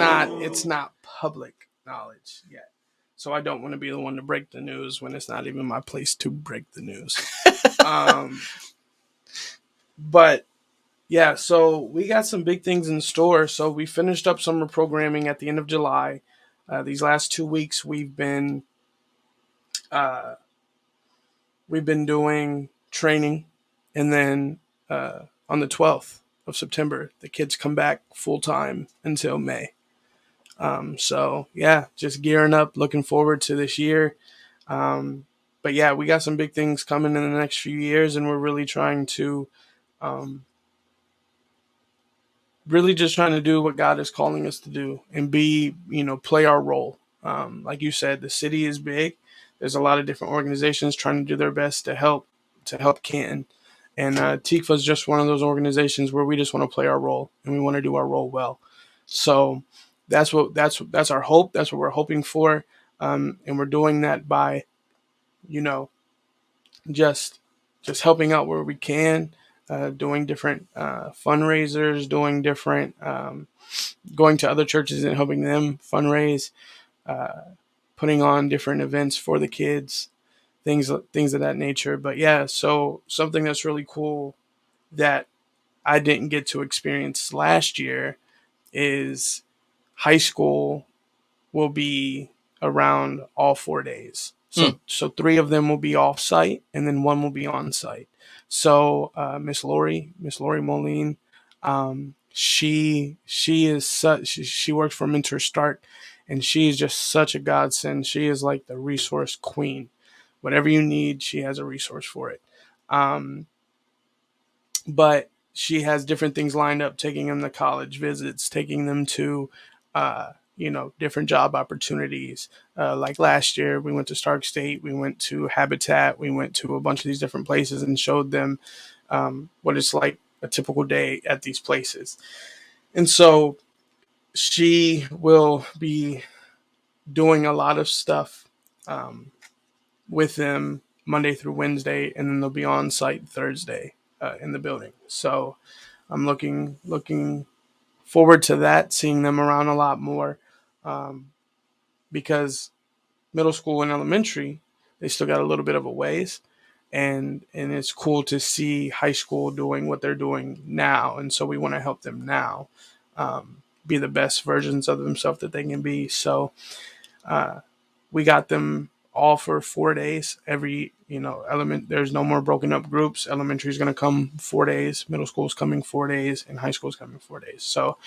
not public knowledge yet. So I don't want to be the one to break the news when it's not even my place to break the news. But yeah, so we got some big things in store. So we finished up summer programming at the end of July. These last 2 weeks we've been doing training, and then on the 12th of September, the kids come back full time until May. So yeah, just gearing up, looking forward to this year. But yeah, we got some big things coming in the next few years, and we're really trying to, really just trying to do what God is calling us to do and play our role. Like you said, the city is big. There's a lot of different organizations trying to do their best to help Canton. And TICFA is just one of those organizations where we just want to play our role and we want to do our role well. So that's our hope. That's what we're hoping for. And we're doing that by, just helping out where we can, doing different fundraisers, doing different, going to other churches and helping them fundraise, putting on different events for the kids, things of that nature. But yeah, so something that's really cool that I didn't get to experience last year is high school will be around all 4 days. So 3 of them will be off site and then 1 will be on site. So Miss Lori Moline, She is such she works for Mentor Stark, and she is just such a godsend. She is like the resource queen. Whatever you need, she has a resource for it. Um, but she has different things lined up, taking them to college visits, taking them to, different job opportunities. Like last year, we went to Stark State, we went to Habitat, we went to a bunch of these different places and showed them what it's like a typical day at these places. And so she will be doing a lot of stuff um, with them Monday through Wednesday, and then they'll be on site Thursday in the building. So I'm looking forward to that, seeing them around a lot more, um, because middle school and elementary, they still got a little bit of a ways, and it's cool to see high school doing what they're doing now, and so we want to help them now be the best versions of themselves that they can be. So uh, we got them all for 4 days. Every element. There's no more broken up groups. Elementary is going to come 4 days. Middle school is coming 4 days, and high school is coming 4 days. So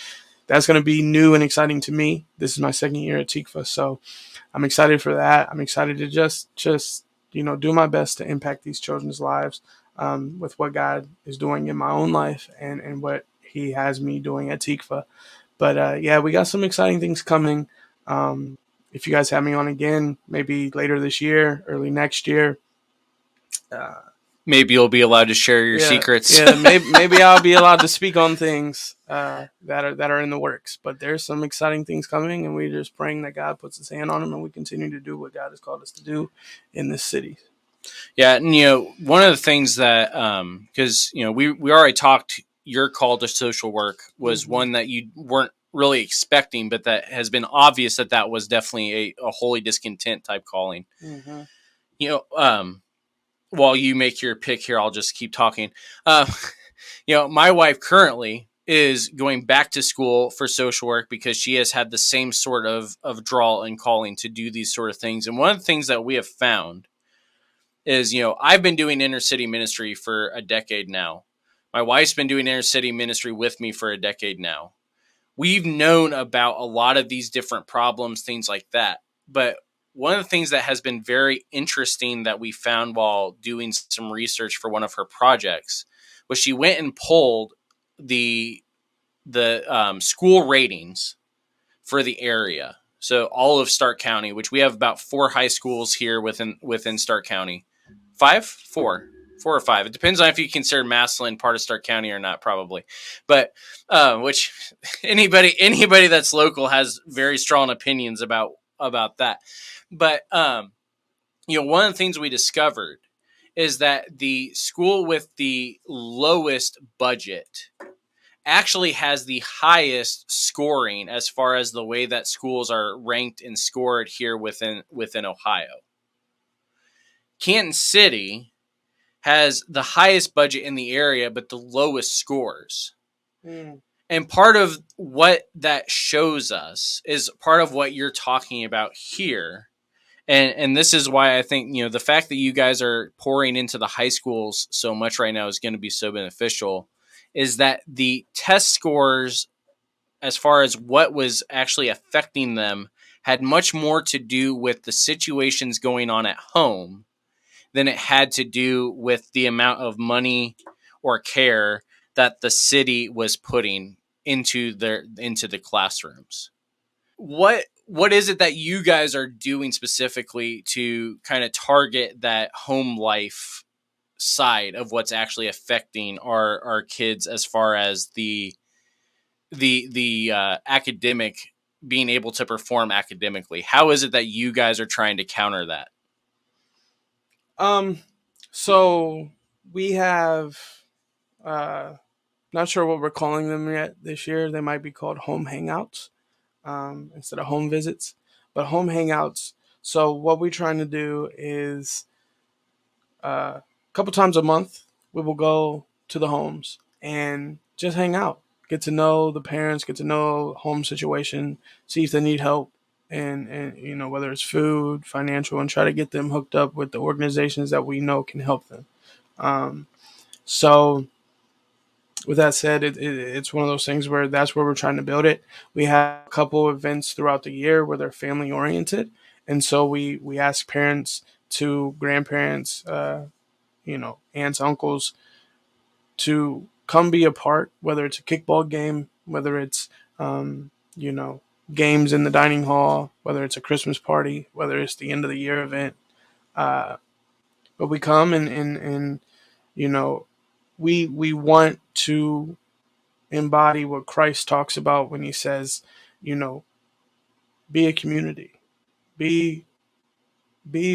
that's going to be new and exciting to me. This is my second year at Tikva, so I'm excited for that. I'm excited to just do my best to impact these children's lives with what God is doing in my own life and what He has me doing at Tikva. But yeah, we got some exciting things coming. If you guys have me on again, maybe later this year, early next year. Maybe you'll be allowed to share your secrets. Yeah, maybe I'll be allowed to speak on things that are in the works. But there's some exciting things coming, and we're just praying that God puts His hand on them, and we continue to do what God has called us to do in this city. Yeah, and one of the things that because we already talked. Your call to social work was one that you weren't really expecting, but that has been obvious that was definitely a holy discontent type calling. While you make your pick here, I'll just keep talking. My wife currently is going back to school for social work because she has had the same sort of draw and calling to do these sort of things. And one of the things that we have found is, I've been doing inner city ministry for a decade now. My wife's been doing inner city ministry with me for a decade now. We've known about a lot of these different problems, things like that. But one of the things that has been very interesting that we found while doing some research for one of her projects was she went and pulled the school ratings for the area. So all of Stark County, which we have about 4 high schools here within Stark County. 4 or 5. It depends on if you consider Massillon part of Stark County or not, probably. But which anybody that's local has very strong opinions about that. But one of the things we discovered is that the school with the lowest budget actually has the highest scoring as far as the way that schools are ranked and scored here within Ohio. Kansas City has the highest budget in the area, but the lowest scores. And part of what that shows us is part of what you're talking about here. And this is why I think, the fact that you guys are pouring into the high schools so much right now is going to be so beneficial, is that the test scores, as far as what was actually affecting them, had much more to do with the situations going on at home than it had to do with the amount of money or care that the city was putting into the classrooms. What is it that you guys are doing specifically to kind of target that home life side of what's actually affecting our kids as far as the academic, being able to perform academically? How is it that you guys are trying to counter that? So we have, not sure what we're calling them yet this year. They might be called home hangouts instead of home visits, but home hangouts. So what we're trying to do is a couple times a month, we will go to the homes and just hang out, get to know the parents, get to know home situation, see if they need help. And whether it's food, financial, and try to get them hooked up with the organizations that we know can help them. So with that said, it's one of those things where that's where we're trying to build it. We have a couple events throughout the year where they're family oriented, and so we ask parents to grandparents, aunts, uncles, to come be a part, whether it's a kickball game, whether it's you know games in the dining hall, whether it's a Christmas party, whether it's the end of the year event. Uh, but we come and you know we want to embody what Christ talks about when he says, you know, be a community, be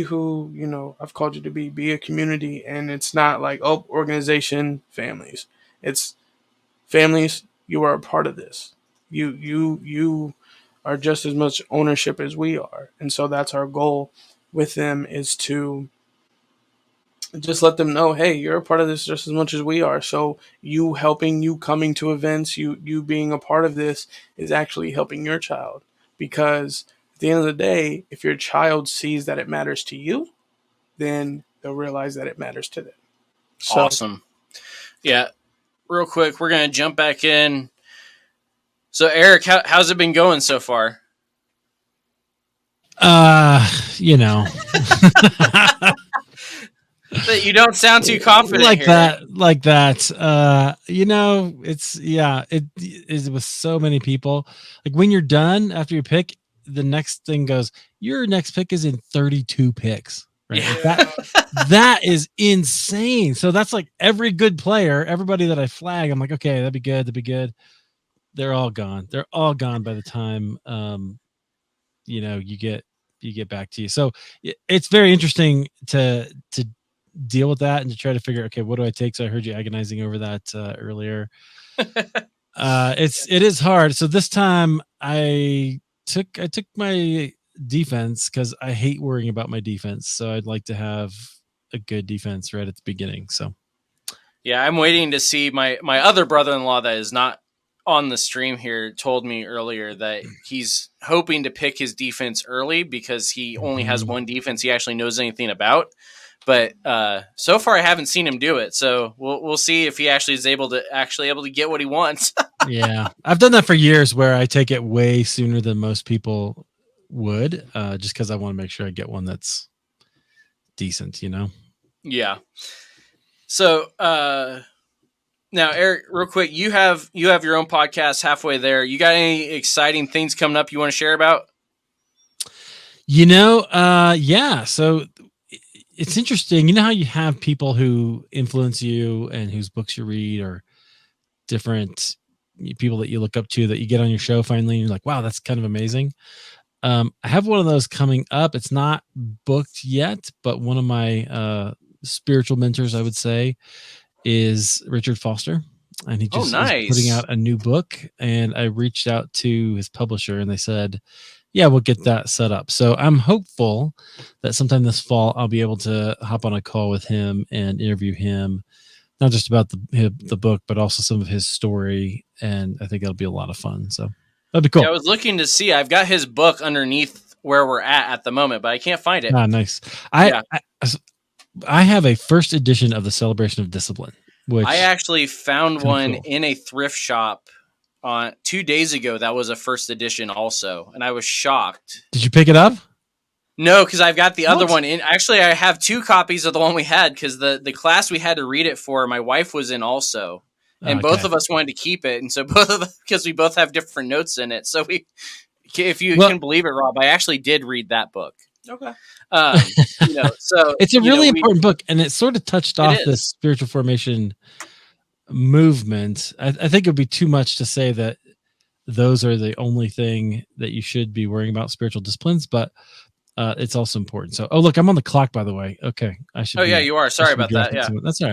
who I've called you to be. Be a community, and it's not like organization, families. It's families. You are a part of this. You are just as much ownership as we are, and so that's our goal with them is to just let them know, hey, you're a part of this just as much as we are. So you helping, you coming to events, you being a part of this is actually helping your child, because at the end of the day, if your child sees that it matters to you, then they'll realize that it matters to them. So, Awesome. Yeah. Real quick, we're going to jump back in. So, Eric, how's it been going so far? You know, You don't sound too confident like here. that. You know, it was so many people. Like when you're done after you pick, the next thing goes, your next pick is in 32 picks. Right. Yeah. That is insane. So that's like every good player, everybody that I flag, I'm like, okay, that'd be good. They're all gone. They're all gone by the time you get back to you. So it's very interesting to deal with that and to try to figure, okay, what do I take? So I heard you agonizing over that earlier. It is hard. So this time I took my defense because I hate worrying about my defense. So I'd like to have a good defense right at the beginning. So yeah, I'm waiting to see my other brother-in-law that is not on the stream here told me earlier that he's hoping to pick his defense early because he only has one defense he actually knows anything about. But so far I haven't seen him do it. So we'll see if he actually is able to get what he wants. Yeah, I've done that for years where I take it way sooner than most people would, just because I want to make sure I get one that's decent, Yeah. So now, Eric, real quick, you have your own podcast halfway there. You got any exciting things coming up you want to share about? Yeah. So it's interesting. You know how you have people who influence you and whose books you read, or different people that you look up to that you get on your show finally, and you're like, wow, that's kind of amazing. I have one of those coming up. It's not booked yet, but one of my spiritual mentors, I would say, is Richard Foster. And he just is putting out a new book. And I reached out to his publisher and they said, yeah, we'll get that set up. So I'm hopeful that sometime this fall, I'll be able to hop on a call with him and interview him, not just about the book, but also some of his story. And I think that'll be a lot of fun. So that'd be cool. Yeah, I was looking to see. I've got his book underneath where we're at the moment, but I can't find it. Ah, nice. I have a first edition of the Celebration of Discipline, which I actually found one cool. in a thrift shop 2 days ago. That was a first edition also, and I was shocked. Did you pick it up? No, because I've got the other one in. Actually, I have 2 copies of the one we had because the class we had to read it for, my wife was in also. And both of us wanted to keep it. And so both of us, because we both have different notes in it. So if you can believe it, Rob, I actually did read that book. Okay. So it's a really important book, and it sort of touched off this spiritual formation movement. I think it would be too much to say that those are the only thing that you should be worrying about, spiritual disciplines, but it's also important. So, look, I'm on the clock, by the way. Okay. I should. Oh, yeah, you are. Sorry about that. Yeah. That's all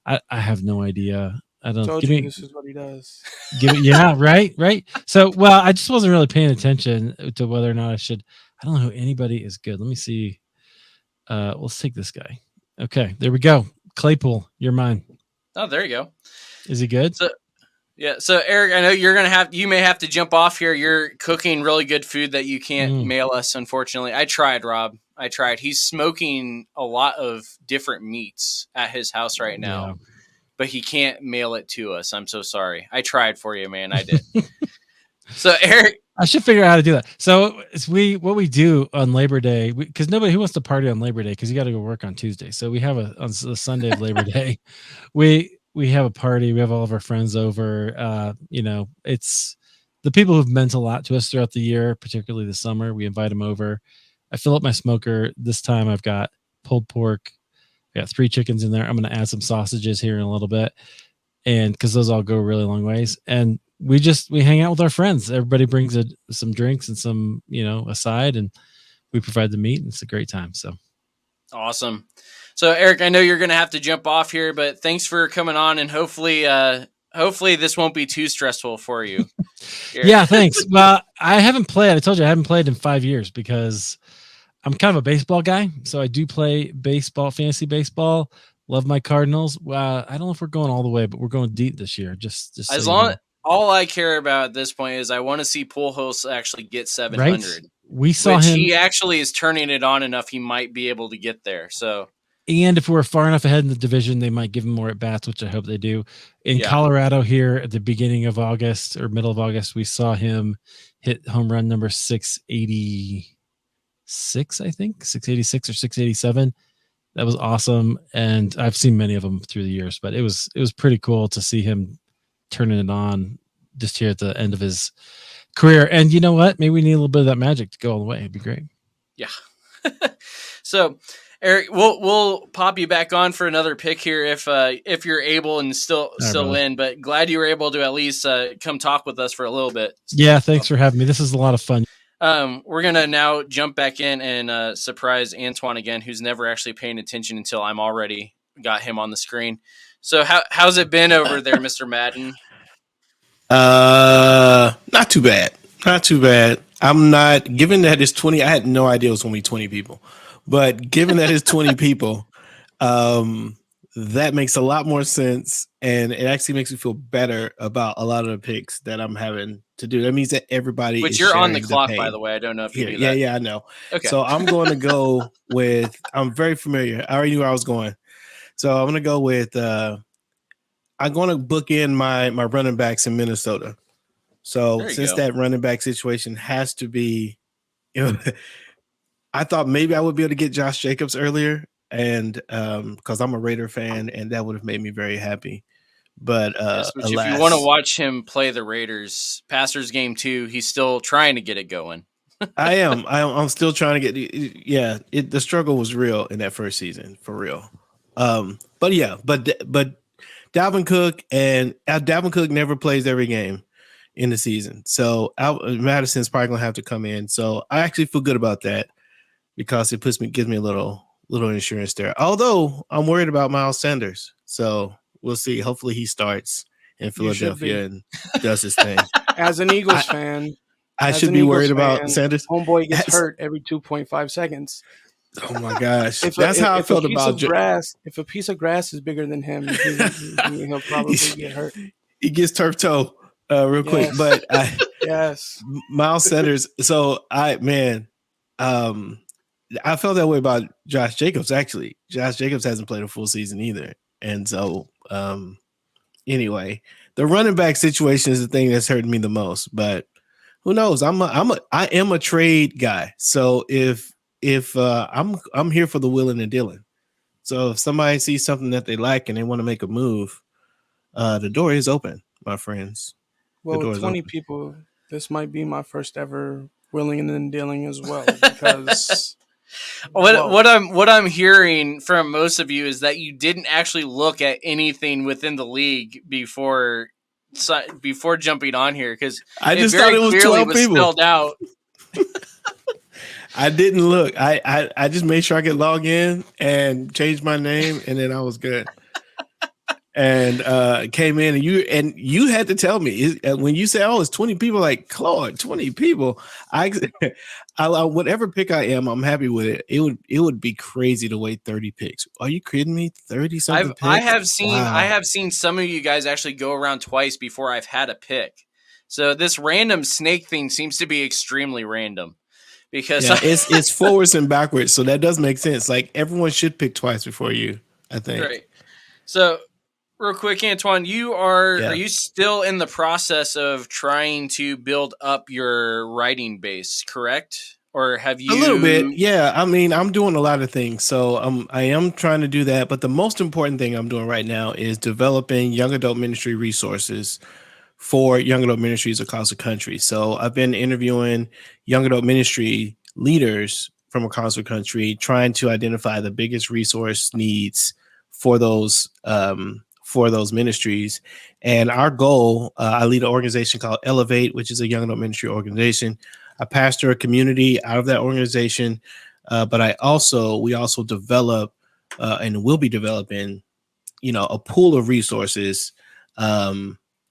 right. I have no idea. I don't know. This is what he does. Yeah, right. So, I just wasn't really paying attention to whether or not I should. I don't know who anybody is good. Let me see. Let's take this guy. Okay, there we go. Claypool, you're mine. Oh, there you go. Is he good? So Eric, I know you may have to jump off here. You're cooking really good food that you can't mail us, unfortunately. I tried, Rob. He's smoking a lot of different meats at his house right now. Yeah. but he can't mail it to us. I'm so sorry. I tried for you, man. I did. So Eric, I should figure out how to do that. So what we do on Labor Day, because nobody who wants to party on Labor Day because you got to go work on Tuesday. So we have on the Sunday of Labor Day, we have a party. We have all of our friends over. It's the people who've meant a lot to us throughout the year, particularly the summer. We invite them over. I fill up my smoker. This time I've got pulled pork. I got 3 chickens in there. I'm going to add some sausages here in a little bit, and because those all go really long ways. And we hang out with our friends. Everybody brings some drinks and some, a side, and we provide the meat, and it's a great time. So awesome. So Eric, I know you're going to have to jump off here, but thanks for coming on, and hopefully this won't be too stressful for you. Yeah, thanks. Well, I haven't played. I told you I haven't played in 5 years because I'm kind of a baseball guy. So I do play baseball, fantasy baseball. Love my Cardinals. I don't know if we're going all the way, but we're going deep this year. Just as long. All I care about at this point is I want to see Pujols actually get 700. Right? We saw him. He actually is turning it on enough. He might be able to get there. So, and if we're far enough ahead in the division, they might give him more at bats, which I hope they do. In Colorado here at the beginning of August or middle of August, we saw him hit home run number 686, I think 686 or 687. That was awesome. And I've seen many of them through the years, but it was pretty cool to see him turning it on just here at the end of his career. And you know what? Maybe we need a little bit of that magic to go all the way. It'd be great. Yeah. So Eric, we'll pop you back on for another pick here if you're able and still in, but glad you were able to at least come talk with us for a little bit. Yeah. Thanks for having me. This is a lot of fun. We're going to now jump back in and surprise Antoine again, who's never actually paying attention until I'm already got him on the screen. So how's it been over there, Mr. Madden? Not too bad. Not too bad. I'm not, given that it's 20, I had no idea it was going to be 20 people, but given that it's 20 people, that makes a lot more sense. And it actually makes me feel better about a lot of the picks that I'm having to do. That means that everybody Which is you're on the sharing clock, pain. by the way. I don't know if you knew that. Yeah, I know. Okay. So I'm going to go with, I'm very familiar. I already knew where I was going. So I'm going to go with, I'm going to book in my running backs in Minnesota. So since that running back situation has to be, I thought maybe I would be able to get Josh Jacobs earlier, and because I'm a Raider fan, and that would have made me very happy. But if you want to watch him play the Raiders, Pastors game 2, he's still trying to get it going. I'm still trying to get. Yeah, the struggle was real in that first season, for real. But Dalvin Cook never plays every game in the season, so Madison's probably gonna have to come in. So I actually feel good about that because it gives me a little insurance there. Although I'm worried about Miles Sanders, so we'll see. Hopefully he starts in Philadelphia and does his thing. As an Eagles fan, I should be worried about Sanders. Homeboy gets hurt every 2.5 seconds. Oh my gosh, that's how I felt about grass. If a piece of grass is bigger than him, he'll probably get hurt. He gets turf toe real quick, but yes, Miles Sanders. So I felt that way about Josh Jacobs. Actually, Josh Jacobs hasn't played a full season either, and so anyway, the running back situation is the thing that's hurting me the most. But who knows? I am a trade guy, so if I'm here for the willing and dealing. So if somebody sees something that they like and they want to make a move, the door is open, my friends. Well, 20 people, this might be my first ever willing and dealing as well. Because what I'm hearing from most of you is that you didn't actually look at anything within the league before jumping on here, because I just thought it was 12 people spelled out. I didn't look. I just made sure I could log in and change my name, and then I was good. And came in, and you had to tell me when you say, "Oh, it's 20 people." Like, Claude, 20 people. I whatever pick I am, I'm happy with it. It would be crazy to wait 30 picks. Are you kidding me? 30 something picks. I have seen some of you guys actually go around twice before I've had a pick. So this random snake thing seems to be extremely random. Because it's forwards and backwards, so that does make sense. Like, everyone should pick twice before you, I think. Right. So real quick, Antoine, are Yeah. you still in the process of trying to build up your writing base, correct? Or have you A little bit, yeah. I mean, I'm doing a lot of things, so I am trying to do that. But the most important thing I'm doing right now is developing young adult ministry resources for young adult ministries across the country. So I've been interviewing young adult ministry leaders from across the country, trying to identify the biggest resource needs for those ministries. And our goal, I lead an organization called Elevate, which is a young adult ministry organization. I pastor a community out of that organization, but we also develop and will be developing, a pool of resources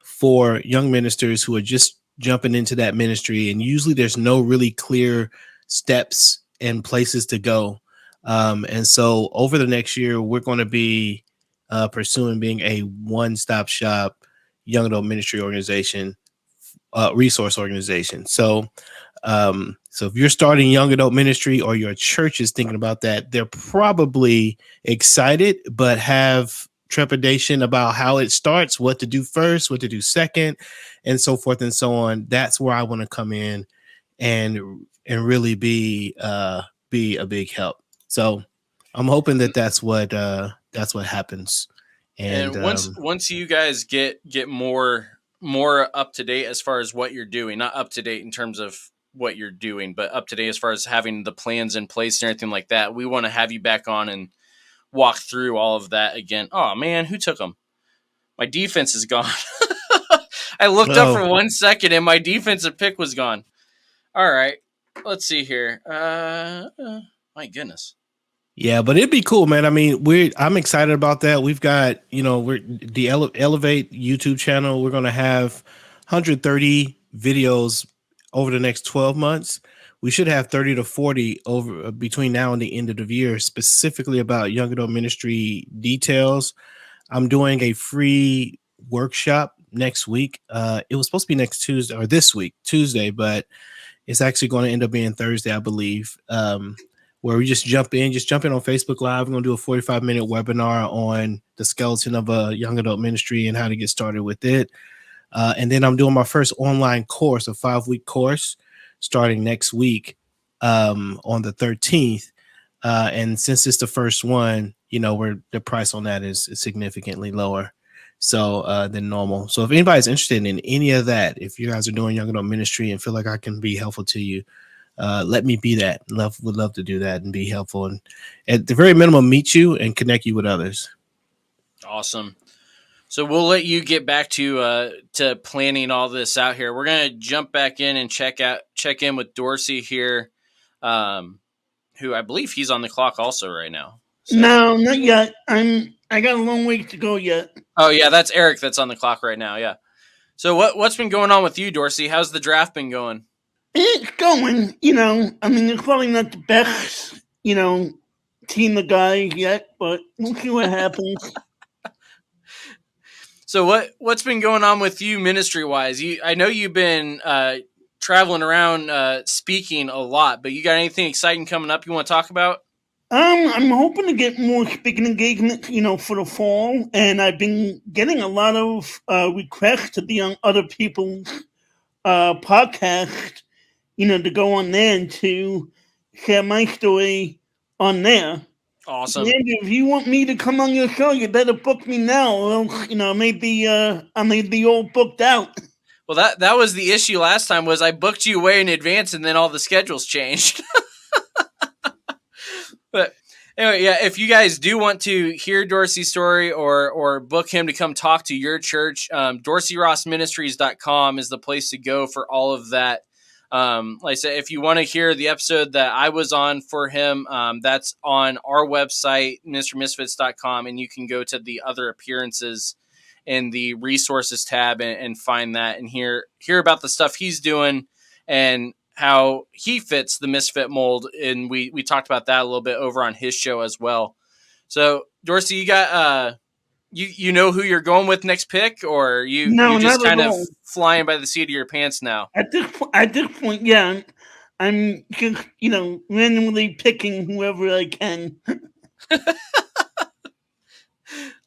for young ministers who are just jumping into that ministry. And usually there's no really clear steps and places to go. And so over the next year, we're going to be pursuing being a one-stop shop young adult ministry organization, resource organization. So if you're starting young adult ministry or your church is thinking about that, they're probably excited, but have trepidation about how it starts, what to do first, what to do second, and so forth and so on. That's where I want to come in and really be a big help. So I'm hoping that's what happens. And once you guys get more up to date as far as what you're doing, not up to date in terms of what you're doing, but up to date as far as having the plans in place and everything like that, we want to have you back on and walk through all of that again. Oh man, who took them? My defense is gone. I looked up for 1 second and my defensive pick was gone. All right, let's see here. My goodness. Yeah, but it'd be cool, man. I mean, I'm excited about that. We've got, we're the Elevate YouTube channel. We're going to have 130 videos over the next 12 months. We should have 30 to 40 over between now and the end of the year, specifically about young adult ministry details. I'm doing a free workshop next week. It was supposed to be next Tuesday or this week, Tuesday, but it's actually going to end up being Thursday, I believe. Where we just jump in on Facebook Live. We're going to do a 45-minute webinar on the skeleton of a young adult ministry and how to get started with it. And then I'm doing my first online course, a 5-week course, starting next week on the 13th. And since it's the first one, the price on that is significantly lower than normal. So if anybody's interested in any of that, if you guys are doing young adult ministry and feel like I can be helpful to you, let me be that. Would love to do that and be helpful. And at the very minimum, meet you and connect you with others. Awesome. So we'll let you get back to planning all this out here. We're gonna jump back in and check in with Dorsey here, who I believe he's on the clock also right now. So. No, not yet. I got a long way to go yet. Oh yeah, that's Eric that's on the clock right now. Yeah. So what's been going on with you, Dorsey? How's the draft been going? It's going. It's probably not the best, team of guys yet, but we'll see what happens. So what's been going on with you ministry wise? I know you've been traveling around speaking a lot, but you got anything exciting coming up you want to talk about? I'm hoping to get more speaking engagements, for the fall, and I've been getting a lot of requests to be on other people's podcasts, to go on there and to share my story on there. Awesome. Andy, if you want me to come on your show, you better book me now. Or, I may be all booked out. Well, that was the issue last time. Was I booked you way in advance, and then all the schedules changed. But anyway, yeah. If you guys do want to hear Dorsey's story or book him to come talk to your church, DorseyRossMinistries.com is the place to go for all of that. Like I said, if you want to hear the episode that I was on for him, that's on our website, MrMisfits.com, and you can go to the other appearances in the resources tab and find that and hear about the stuff he's doing and how he fits the misfit mold. And we talked about that a little bit over on his show as well. So Dorsey, you got, you know who you're going with next pick, or you just kind of flying by the seat of your pants now? At this point, yeah, I'm just randomly picking whoever I can.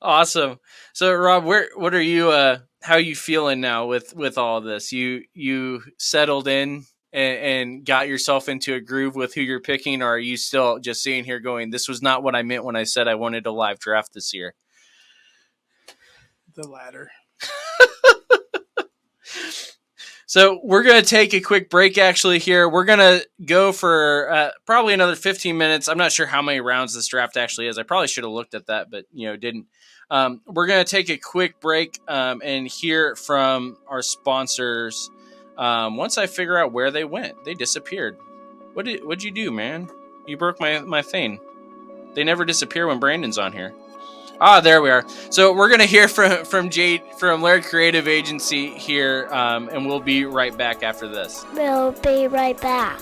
Awesome. So Rob, what are you how are you feeling now with all of this? You settled in and got yourself into a groove with who you're picking, or are you still just sitting here going, this was not what I meant when I said I wanted a live draft this year? The latter. So we're going to take a quick break actually here. We're going to go for probably another 15 minutes. I'm not sure how many rounds this draft actually is. I probably should have looked at that, but didn't. We're going to take a quick break and hear from our sponsors. Once I figure out where they went, they disappeared. What'd you do, man? You broke my thing. They never disappear when Brandon's on here. Ah, there we are. So we're going to hear from Jade from Laird Creative Agency here, and we'll be right back after this. We'll be right back.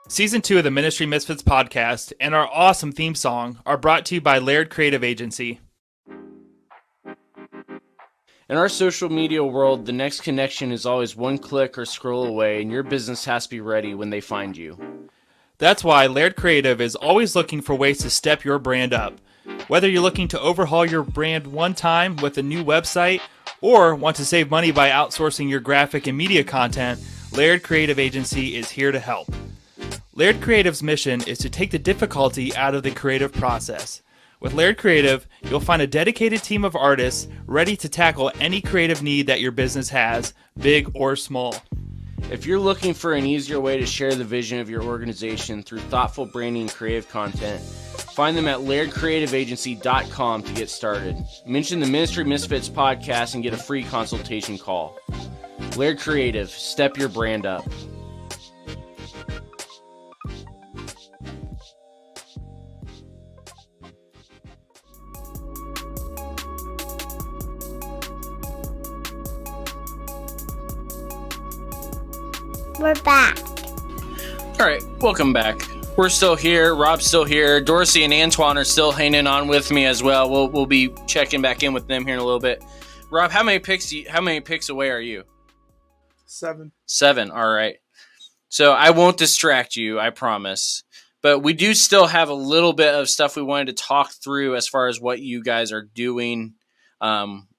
Season 2 of the Ministry Misfits podcast and our awesome theme song are brought to you by Laird Creative Agency. In our social media world, the next connection is always one click or scroll away, and your business has to be ready when they find you. That's why Laird Creative is always looking for ways to step your brand up. Whether you're looking to overhaul your brand one time with a new website or want to save money by outsourcing your graphic and media content, Laird Creative Agency is here to help. Laird Creative's mission is to take the difficulty out of the creative process. With Laird Creative, you'll find a dedicated team of artists ready to tackle any creative need that your business has, big or small. If you're looking for an easier way to share the vision of your organization through thoughtful branding and creative content, find them at lairdcreativeagency.com to get started. Mention the Ministry Misfits podcast and get a free consultation call. Laird Creative, step your brand up. We're back. All right, welcome back. We're still here. Rob's still here. Dorsey and Antoine are still hanging on with me as well. We'll be checking back in with them here in a little bit. Rob, how many picks away are you? 7. 7. All right. So I won't distract you, I promise. But we do still have a little bit of stuff we wanted to talk through as far as what you guys are doing,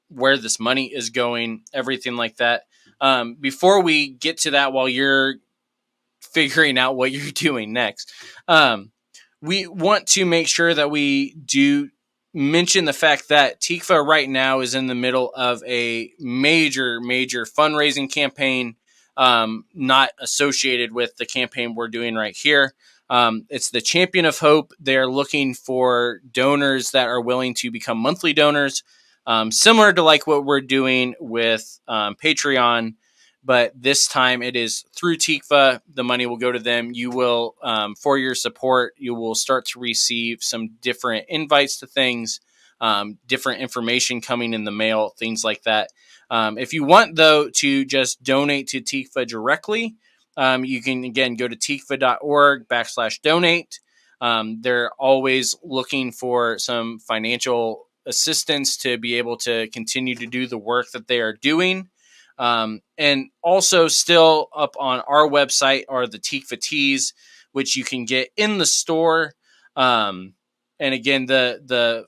where this money is going, everything like that. Before we get to that, while you're figuring out what you're doing next, we want to make sure that we do mention the fact that TICFA right now is in the middle of a major fundraising campaign, not associated with the campaign we're doing right here. It's the Champion of Hope. They're looking for donors that are willing to become monthly donors, similar to like what we're doing with Patreon. But this time it is through TICFA. The money will go to them. You will, for your support, you will start to receive some different invites to things, different information coming in the mail, things like that. If you want, though, to just donate to TICFA directly, you can, again, go to tikfa.org/donate. They're always looking for some financial assistance to be able to continue to do the work that they are doing. And also still up on our website are the TICFA tees, which you can get in the store. And again, the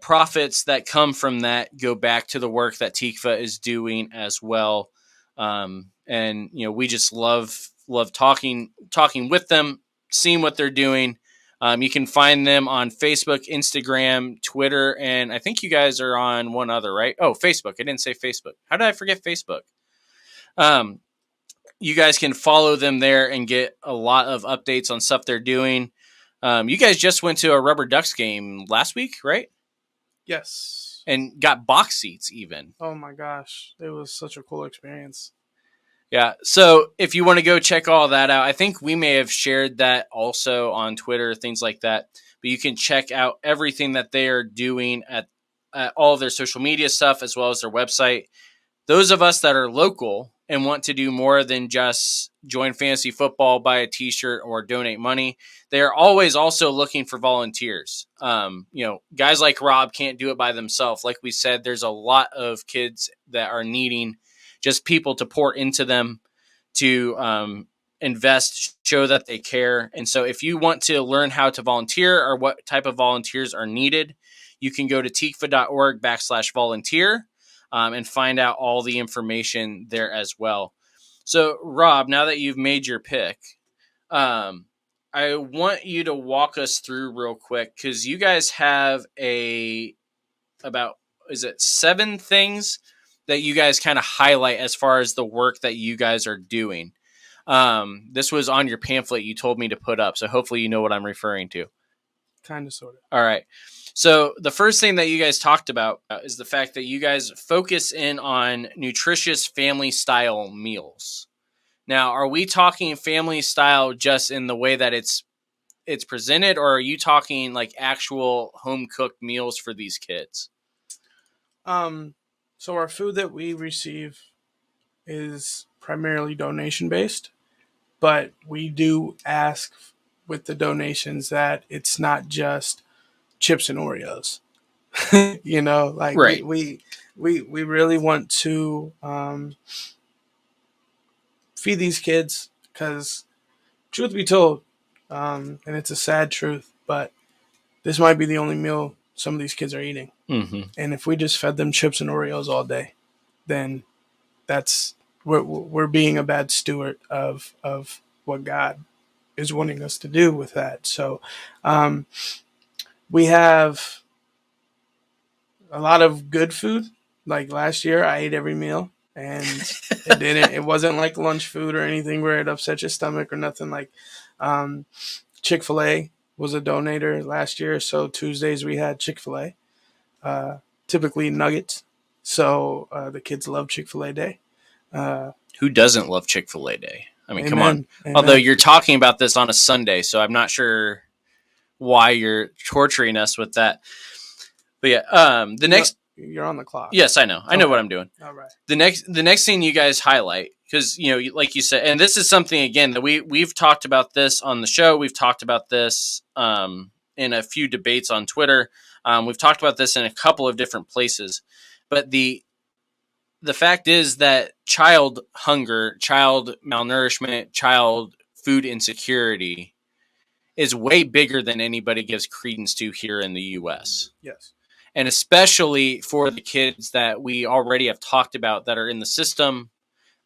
profits that come from that go back to the work that TICFA is doing as well. And we just love talking with them, seeing what they're doing. You can find them on Facebook, Instagram, Twitter, and I think you guys are on one other, right? Oh, Facebook. I didn't say Facebook. How did I forget Facebook? You guys can follow them there and get a lot of updates on stuff they're doing. You guys just went to a Rubber Ducks game last week, right? Yes. And got box seats even. Oh my gosh. It was such a cool experience. Yeah. So if you want to go check all that out, I think we may have shared that also on Twitter, things like that. But you can check out everything that they are doing at all of their social media stuff, as well as their website. Those of us that are local and want to do more than just join fantasy football, buy a t-shirt, or donate money, they are always also looking for volunteers. Guys like Rob can't do it by themselves. Like we said, there's a lot of kids that are needing just people to pour into them to invest, show that they care. And so if you want to learn how to volunteer or what type of volunteers are needed, you can go to tikva.org/volunteer and find out all the information there as well. So, Rob, now that you've made your pick, I want you to walk us through real quick, because you guys have about 7 things that you guys kind of highlight as far as the work that you guys are doing. This was on your pamphlet you told me to put up, so hopefully you know what I'm referring to. Kind of, sort of. All right. So the first thing that you guys talked about is the fact that you guys focus in on nutritious family style meals. Now, are we talking family style just in the way that it's presented, or are you talking like actual home cooked meals for these kids? So our food that we receive is primarily donation based, but we do ask with the donations that it's not just chips and Oreos. You know, like right. we really want to feed these kids, because truth be told, and it's a sad truth, but this might be the only meal some of these kids are eating. Mm-hmm. And if we just fed them chips and Oreos all day, then we're being a bad steward of what God is wanting us to do with that. So we have a lot of good food. Like last year, I ate every meal, and it wasn't like lunch food or anything where it upset your stomach or nothing. Like Chick-fil-A was a donator last year, so Tuesdays we had Chick-fil-A, typically nuggets. So the kids love Chick-fil-A Day. Who doesn't love Chick-fil-A Day? I mean, Amen. come on. Amen. Although you're talking about this on a Sunday, so I'm not sure why you're torturing us with that. But yeah, you're on the clock. Yes, I know. I know what I'm doing. All right. The next thing you guys highlight, because like you said, and this is something again that we've talked about this on the show. We've talked about this in a few debates on Twitter. We've talked about this in a couple of different places. But the fact is that child hunger, child malnourishment, child food insecurity is way bigger than anybody gives credence to here in the U.S. Yes. And especially for the kids that we already have talked about that are in the system,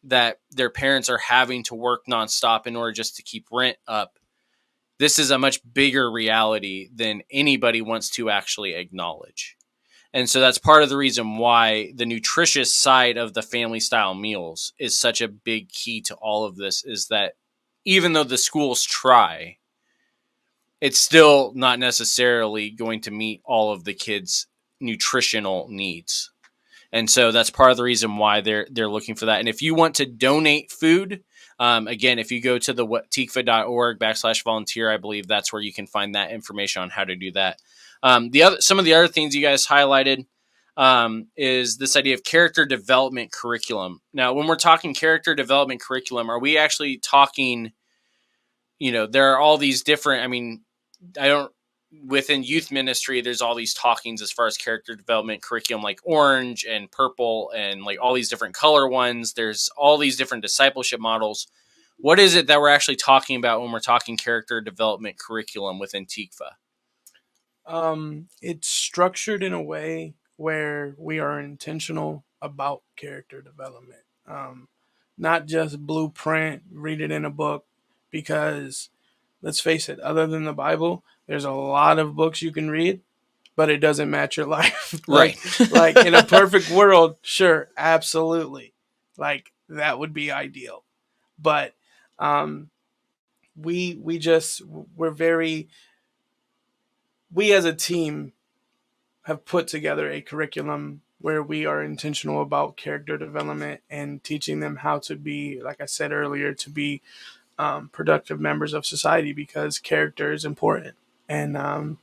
that their parents are having to work nonstop in order just to keep rent up. This is a much bigger reality than anybody wants to actually acknowledge. And so that's part of the reason why the nutritious side of the family style meals is such a big key to all of this, is that even though the schools try, it's still not necessarily going to meet all of the kids' nutritional needs. And so that's part of the reason why they're looking for that. And if you want to donate food, again, if you go to the tikva.org/volunteer, I believe that's where you can find that information on how to do that. Some of the other things you guys highlighted is this idea of character development curriculum. Now, when we're talking character development curriculum, are we actually talking, there are all these different, within youth ministry, there's all these talkings as far as character development curriculum, like orange and purple and like all these different color ones. There's all these different discipleship models. What is it that we're actually talking about when we're talking character development curriculum within Tikva? It's structured in a way where we are intentional about character development. Not just blueprint, read it in a book, because let's face it, other than the Bible, there's a lot of books you can read, but it doesn't match your life. Right. like in a perfect world, sure, absolutely. Like that would be ideal. But we as a team have put together a curriculum where we are intentional about character development and teaching them how to be, like I said earlier, to be productive members of society, because character is important. And,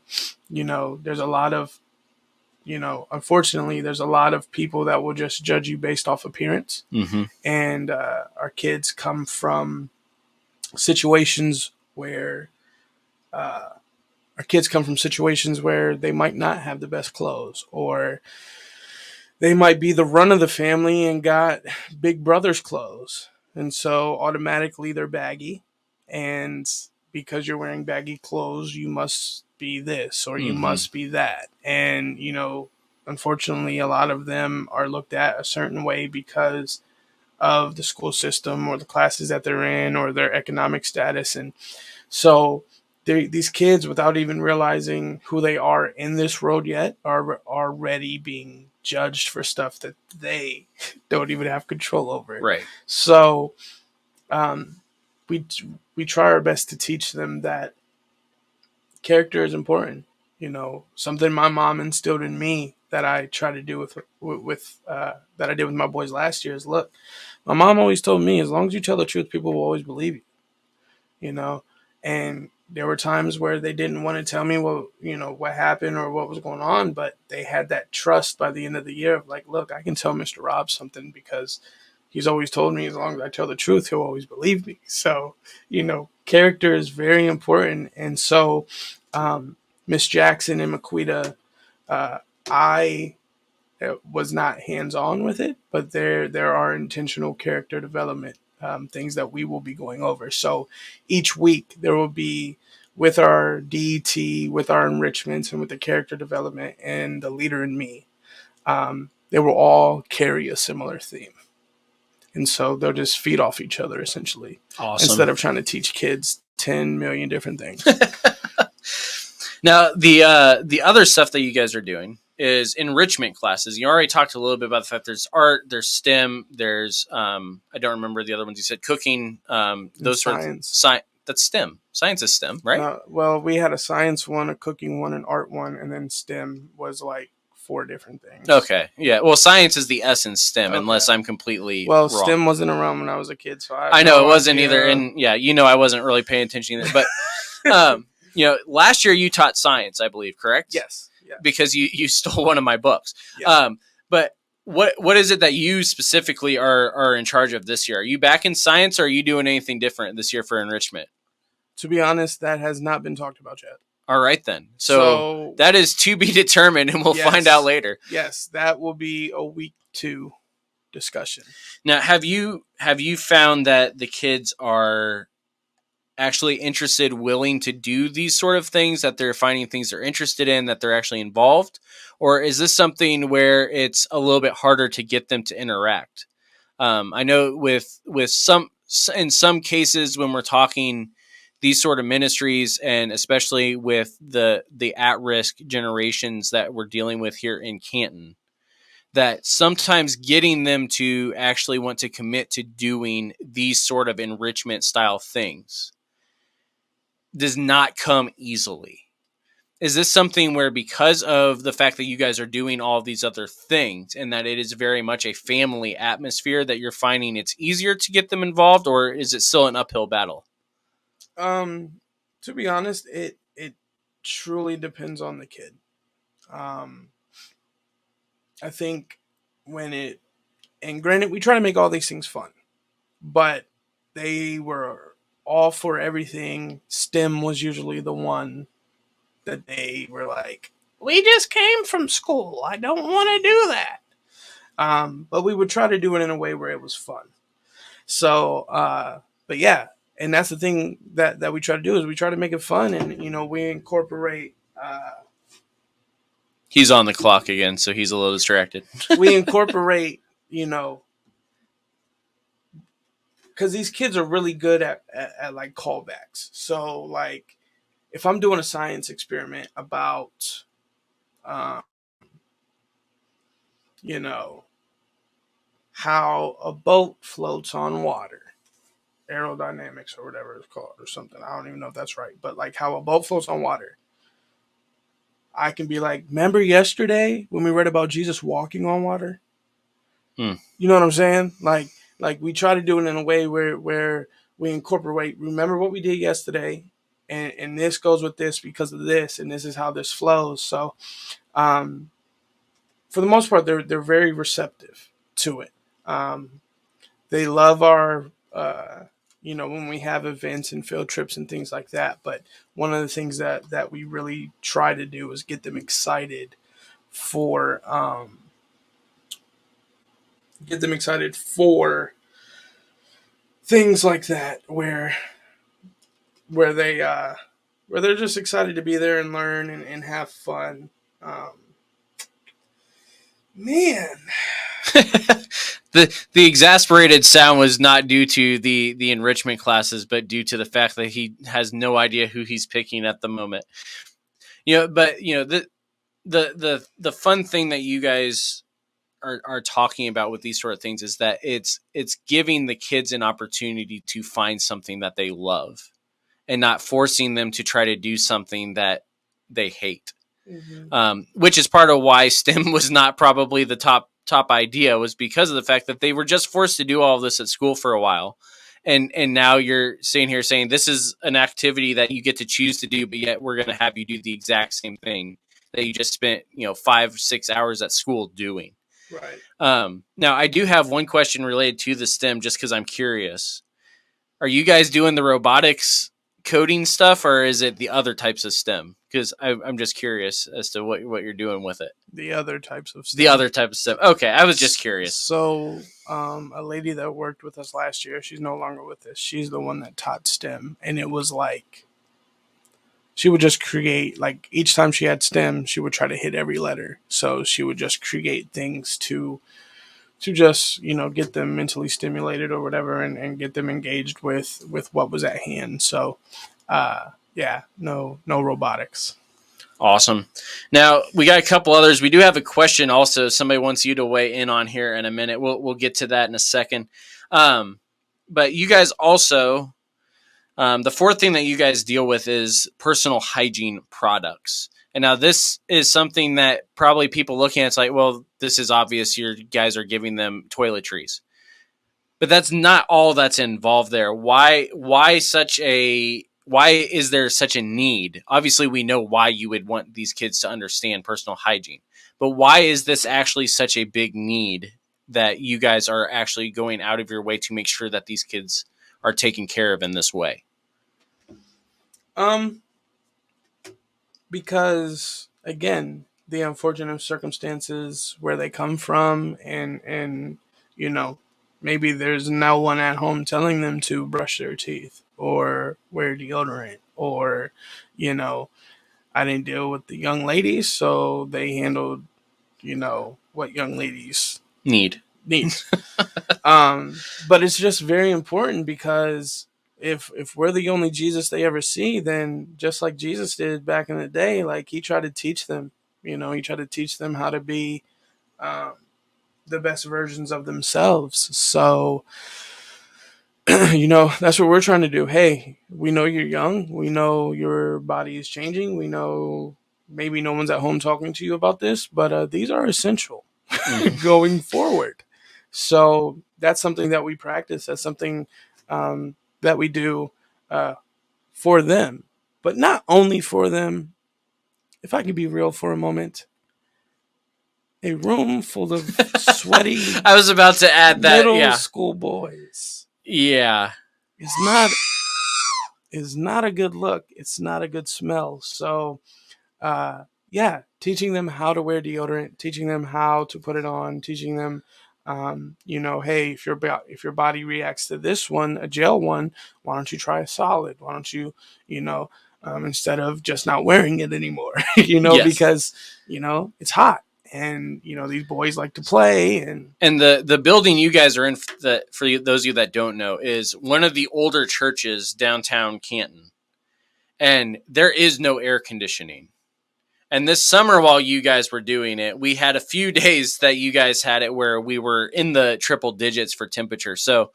there's a lot of, unfortunately, there's a lot of people that will just judge you based off appearance. Mm-hmm. And our kids come from situations where they might not have the best clothes, or they might be the run of the family and got big brother's clothes. and so automatically they're baggy, and because you're wearing baggy clothes, you must be this or you must be that. And, unfortunately, a lot of them are looked at a certain way because of the school system or the classes that they're in or their economic status. And so these kids, without even realizing who they are in this world yet, are already being judged for stuff that they don't even have control over. Right. So we try our best to teach them that character is important. Something my mom instilled in me that I try to do with that I did with my boys last year is, look, my mom always told me, as long as you tell the truth, people will always believe you. And there were times where they didn't want to tell me what happened or what was going on, but they had that trust by the end of the year of like, look, I can tell Mr. Rob something because he's always told me as long as I tell the truth, he'll always believe me. So, character is very important. And so, Miss Jackson and Maquita, I was not hands-on with it, but there are intentional character development things that we will be going over. So each week there will be, with our DET, with our enrichments, and with the character development and the leader in me, they will all carry a similar theme. And so they'll just feed off each other, essentially. Awesome. Instead of trying to teach kids 10 million different things. Now, the other stuff that you guys are doing is enrichment classes. You already talked a little bit about the fact there's art, there's STEM, there's I don't remember the other ones you said, cooking, those sort of science. That's STEM. Science is STEM, right? Well, we had a science one, a cooking one, an art one, and then STEM was like 4 different things. Okay, yeah. Well, science is the S in STEM, unless I'm completely wrong. STEM wasn't around when I was a kid, so I know it wasn't either. And yeah, I wasn't really paying attention either. But last year you taught science, I believe, correct? Yes. Yeah. Because you stole one of my books. Yeah. But what is it that you specifically are in charge of this year? Are you back in science, or are you doing anything different this year for enrichment? To be honest, that has not been talked about yet. All right, then. So that is to be determined, and we'll find out later. Yes, that will be a week 2 discussion. Now, have you found that the kids are actually interested, willing to do these sort of things, that they're finding things they're interested in, that they're actually involved? Or is this something where it's a little bit harder to get them to interact? I know with in some cases when we're talking these sort of ministries, and especially with the at-risk generations that we're dealing with here in Canton, that sometimes getting them to actually want to commit to doing these sort of enrichment style things does not come easily. Is this something where, because of the fact that you guys are doing all these other things and that it is very much a family atmosphere, that you're finding it's easier to get them involved, or is it still an uphill battle? To be honest, it truly depends on the kid. I think and granted, we try to make all these things fun, but they were all for everything. STEM was usually the one that they were like, we just came from school, I don't want to do that. But we would try to do it in a way where it was fun. So, but yeah, and that's the thing that we try to do, is we try to make it fun, and we incorporate. He's on the clock again, so he's a little distracted. We incorporate, because these kids are really good at like callbacks. So like, if I'm doing a science experiment about, how a boat floats on water, aerodynamics or whatever it's called or something. I don't even know if that's right, but like how a boat floats on water. I can be like, remember yesterday when we read about Jesus walking on water? You know what I'm saying? Like we try to do it in a way where we incorporate, remember what we did yesterday, and this goes with this because of this, and this is how this flows. So for the most part, they're very receptive to it. They love our when we have events and field trips and things like that. But one of the things that we really try to do is get them excited for things like that where they where they're just excited to be there and learn and have fun. Man, The exasperated sound was not due to the enrichment classes, but due to the fact that he has no idea who he's picking at the moment. But the fun thing that you guys are talking about with these sort of things is that it's giving the kids an opportunity to find something that they love and not forcing them to try to do something that they hate. Which is part of why STEM was not probably the top idea, was because of the fact that they were just forced to do all of this at school for a while. And now you're sitting here saying this is an activity that you get to choose to do, but yet we're going to have you do the exact same thing that you just spent, 5-6 hours at school doing. right. Now I do have one question related to the STEM, just because I'm curious. Are you guys doing the robotics coding stuff, or is it the other types of STEM? Because I'm just curious as to what you're doing with it. The other types of stuff. The other type of STEM. Okay, I was just curious. So, a lady that worked with us last year, she's no longer with us. She's the one that taught STEM, and it was like she would just create, like, each time she had STEM, she would try to hit every letter. So she would just create things to just get them mentally stimulated or whatever, and get them engaged with what was at hand. So yeah, no robotics. Awesome. Now we got a couple others. We do have a question also somebody wants you to weigh in on here in a minute. We'll get to that in a second. But you guys also, the fourth thing that you guys deal with is personal hygiene products. And now this is something that probably people looking at it's like, well, this is obvious. You guys are giving them toiletries, but that's not all that's involved there. Why is there such a need? Obviously, we know why you would want these kids to understand personal hygiene, but why is this actually such a big need that you guys are actually going out of your way to make sure that these kids are taken care of in this way? Because again, the unfortunate circumstances where they come from, and maybe there's no one at home telling them to brush their teeth or wear deodorant, or I didn't deal with the young ladies, so they handled what young ladies Need. But it's just very important, because if we're the only Jesus they ever see, then just like Jesus did back in the day, like he tried to teach them, he tried to teach them how to be the best versions of themselves. So, that's what we're trying to do. Hey, we know you're young. We know your body is changing. We know maybe no one's at home talking to you about this, but these are essential going forward. So that's something that we practice. That's something that we do for them, but not only for them. If I could be real for a moment, a room full of sweaty I was about to add that. middle Yeah. school boys Yeah. is not a good look. It's not a good smell. So, yeah, teaching them how to wear deodorant, teaching them how to put it on, teaching them, hey, if your body reacts to this one, a gel one, why don't you try a solid? Why don't you, instead of just not wearing it anymore, Yes. because it's hot. And these boys like to play, and the building you guys are in, for those of you that don't know, is one of the older churches downtown Canton, and there is no air conditioning. And this summer, while you guys were doing it, we had a few days that you guys had it where we were in the triple digits for temperature. So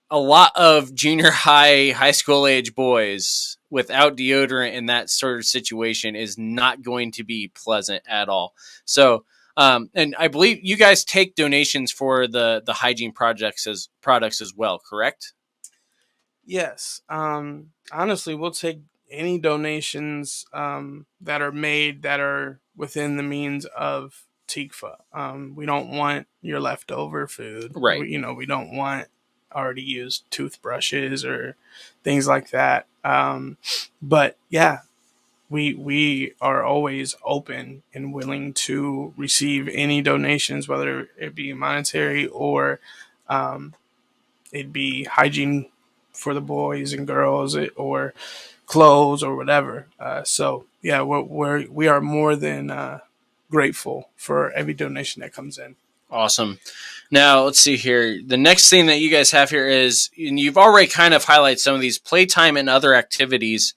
a lot of junior high school age boys without deodorant in that sort of situation is not going to be pleasant at all. So, and I believe you guys take donations for the hygiene products as well, correct? yes, honestly, we'll take any donations that are made that are within the means of TIGFA. We don't want your leftover food. Right. We don't want already used toothbrushes or things like that. But yeah, we are always open and willing to receive any donations, whether it be monetary or it'd be hygiene for the boys and girls, or clothes or whatever. So yeah, we are more than grateful for every donation that comes in. Awesome. Now, let's see here. The next thing that you guys have here is, and you've already kind of highlighted some of these, playtime and other activities.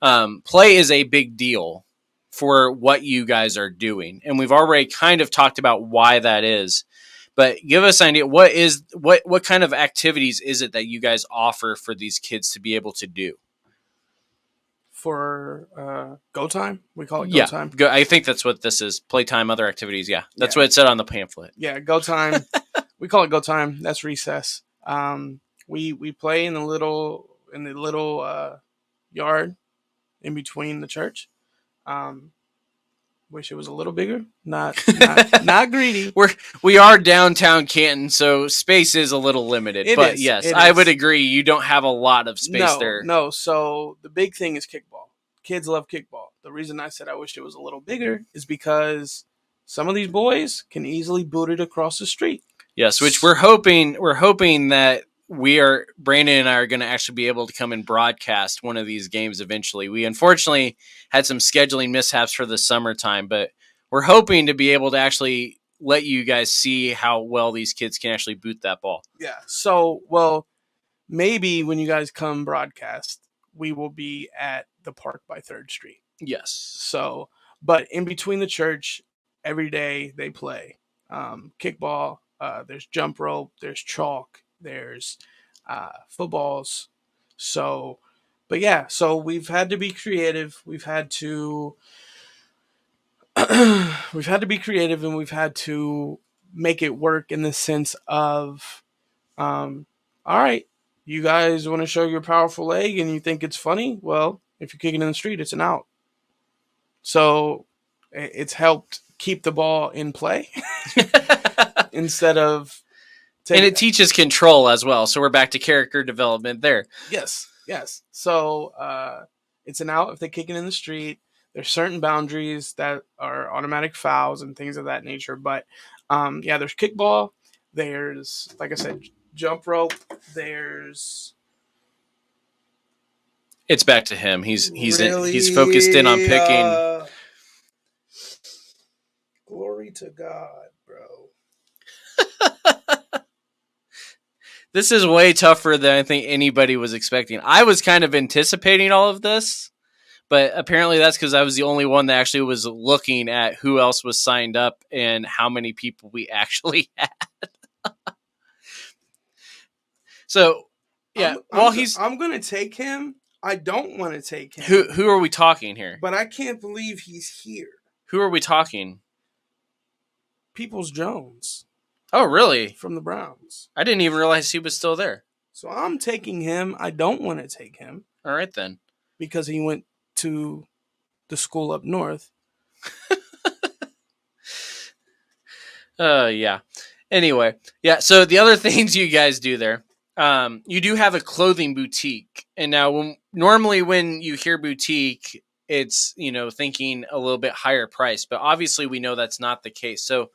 Play is a big deal for what you guys are doing. And we've already kind of talked about why that is. But give us an idea, what kind of activities is it that you guys offer for these kids to be able to do? For Go Time, we call it Go Time. I think that's what this is. Playtime, other activities. Yeah, that's what it said on the pamphlet. Yeah, Go Time. We call it Go Time. That's recess. We play in the little yard in between the church. Wish it was a little bigger. Not greedy. We are downtown Canton, so space is a little limited. But yes, I would agree. You don't have a lot of space there. No. So the big thing is kickball. Kids love kickball. The reason I said I wish it was a little bigger is because some of these boys can easily boot it across the street. Yes, which we're hoping that Brandon and I are going to actually be able to come and broadcast one of these games eventually. We unfortunately had some scheduling mishaps for the summertime, but we're hoping to be able to actually let you guys see how well these kids can actually boot that ball. Yeah. So, well, maybe when you guys come broadcast, we will be at the park by 3rd Street. Yes. So, but in between the church, every day they play kickball. There's jump rope. There's chalk. There's footballs. So, but yeah, so we've had to be creative. We've had to be creative, and we've had to make it work in the sense of, all right, you guys want to show your powerful leg and you think it's funny? Well, if you're kicking in the street, it's an out. So it's helped keep the ball in play instead of... And it teaches control as well. So we're back to character development there. Yes. So it's an out if they kick it in the street. There's certain boundaries that are automatic fouls and things of that nature. But there's kickball. There's, like I said, jump rope. It's back to him. He's focused in on picking. Glory to God, bro. This is way tougher than I think anybody was expecting. I was kind of anticipating all of this, but apparently that's because I was the only one that actually was looking at who else was signed up and how many people we actually had. So, yeah. I'm going to take him. I don't want to take him. Who are we talking here? But I can't believe he's here. Who are we talking? Peoples-Jones. Oh, really? From the Browns. I didn't even realize he was still there. So I'm taking him. I don't want to take him. All right, then. Because he went to the school up north. Yeah. Anyway, yeah. So the other things you guys do there, you do have a clothing boutique. And now normally when you hear boutique, it's, thinking a little bit higher price. But obviously we know that's not the case. So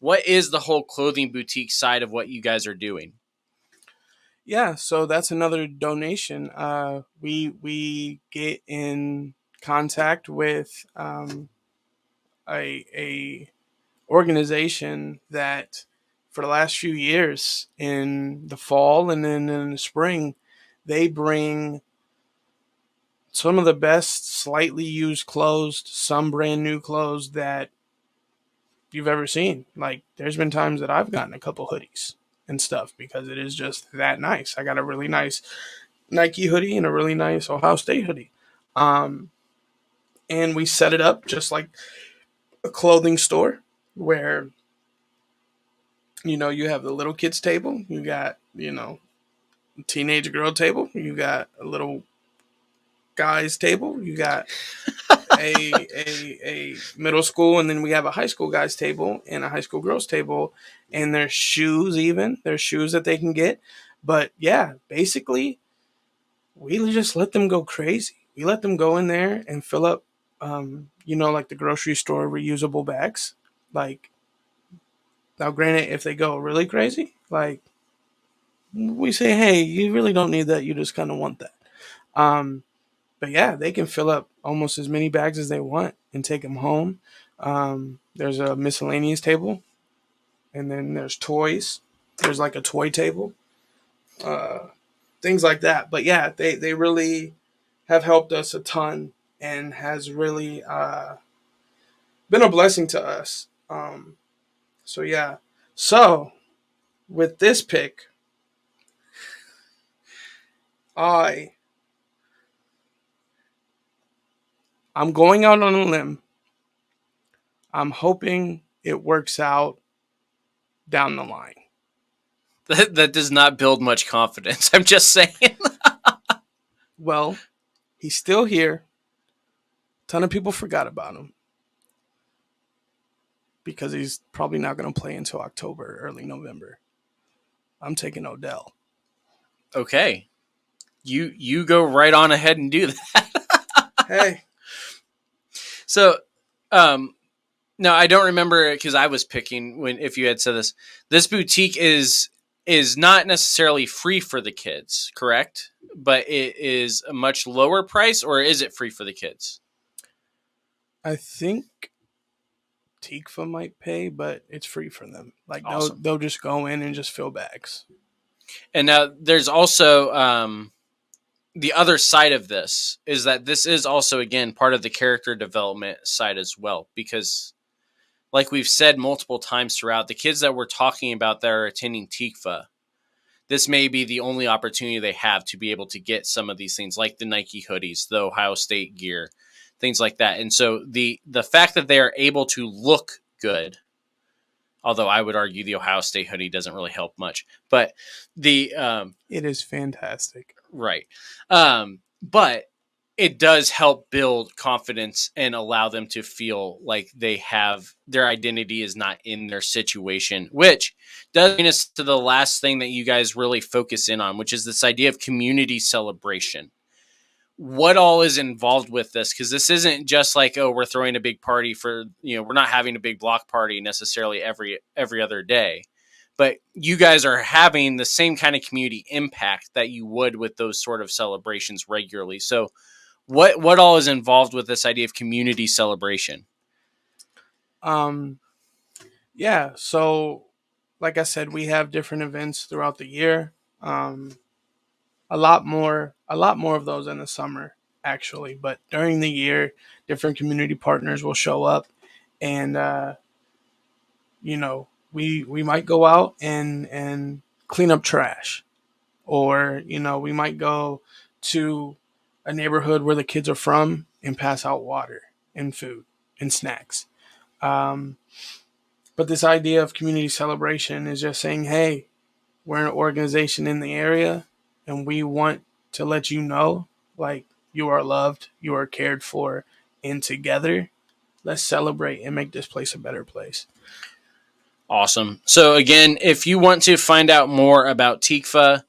what is the whole clothing boutique side of what you guys are doing? Yeah, so that's another donation. We get in contact with a organization that for the last few years in the fall and then in the spring, they bring some of the best slightly used clothes, some brand new clothes that you've ever seen. Like, there's been times that I've gotten a couple hoodies and stuff because it is just that nice. I got a really nice Nike hoodie and a really nice Ohio State hoodie. And we set it up just like a clothing store where, you have the little kids table, you got, teenage girl table, you got a little guys table, you got a middle school, and then we have a high school guys table and a high school girls table, and there's shoes that they can get. But yeah, basically we just let them go crazy. We let them go in there and fill up like the grocery store reusable bags. Like, now granted, if they go really crazy, like we say, hey, you really don't need that. You just kind of want that. But yeah, they can fill up almost as many bags as they want and take them home. There's a miscellaneous table, and then there's toys. There's like a toy table, things like that. But yeah, they really have helped us a ton and has really been a blessing to us. So yeah. So with this pick, I'm going out on a limb. I'm hoping it works out down the line. That does not build much confidence. I'm just saying. Well, he's still here. A ton of people forgot about him because he's probably not going to play until October, early November. I'm taking Odell. Okay. You go right on ahead and do that. Hey. So, no, I don't remember because I was picking when if you had said this. This boutique is not necessarily free for the kids, correct? But it is a much lower price, or is it free for the kids? I think Tikva might pay, but it's free for them. Like Awesome. they'll just go in and just fill bags. And now there's also the other side of this is that this is also, again, part of the character development side as well. Because like we've said multiple times throughout, the kids that we're talking about that are attending Tikva, this may be the only opportunity they have to be able to get some of these things like the Nike hoodies, the Ohio State gear, things like that. And so the fact that they are able to look good, although I would argue the Ohio State hoodie doesn't really help much, but it is fantastic. Right. But it does help build confidence and allow them to feel like they have their identity is not in their situation, which does bring us to the last thing that you guys really focus in on, which is this idea of community celebration. What all is involved with this? Because this isn't just like, oh, we're throwing a big party for, we're not having a big block party necessarily every other day. But you guys are having the same kind of community impact that you would with those sort of celebrations regularly. So what all is involved with this idea of community celebration? Yeah. So like I said, we have different events throughout the year. A lot more of those in the summer, actually. But during the year, different community partners will show up and, we might go out and clean up trash, or we might go to a neighborhood where the kids are from and pass out water and food and snacks. But this idea of community celebration is just saying, hey, we're an organization in the area and we want to let you know, like, you are loved, you are cared for, and together let's celebrate and make this place a better place. Awesome. So again, if you want to find out more about Tikva,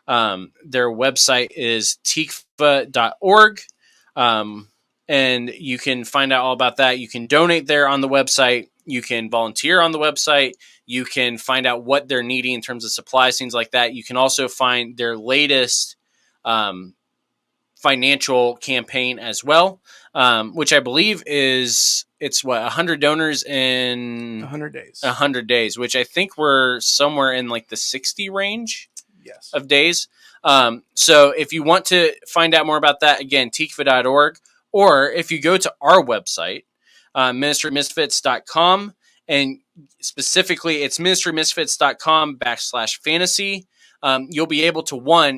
their website is tikva.org. And you can find out all about that. You can donate there on the website. You can volunteer on the website. You can find out what they're needing in terms of supplies, things like that. You can also find their latest financial campaign as well, which I believe it's 100 donors in 100 days. 100 days, which I think we're somewhere in like the 60 range of days. So if you want to find out more about that, again, tikva.org, or if you go to our website, ministrymisfits.com, and specifically it's ministrymisfits.com/fantasy, you'll be able to,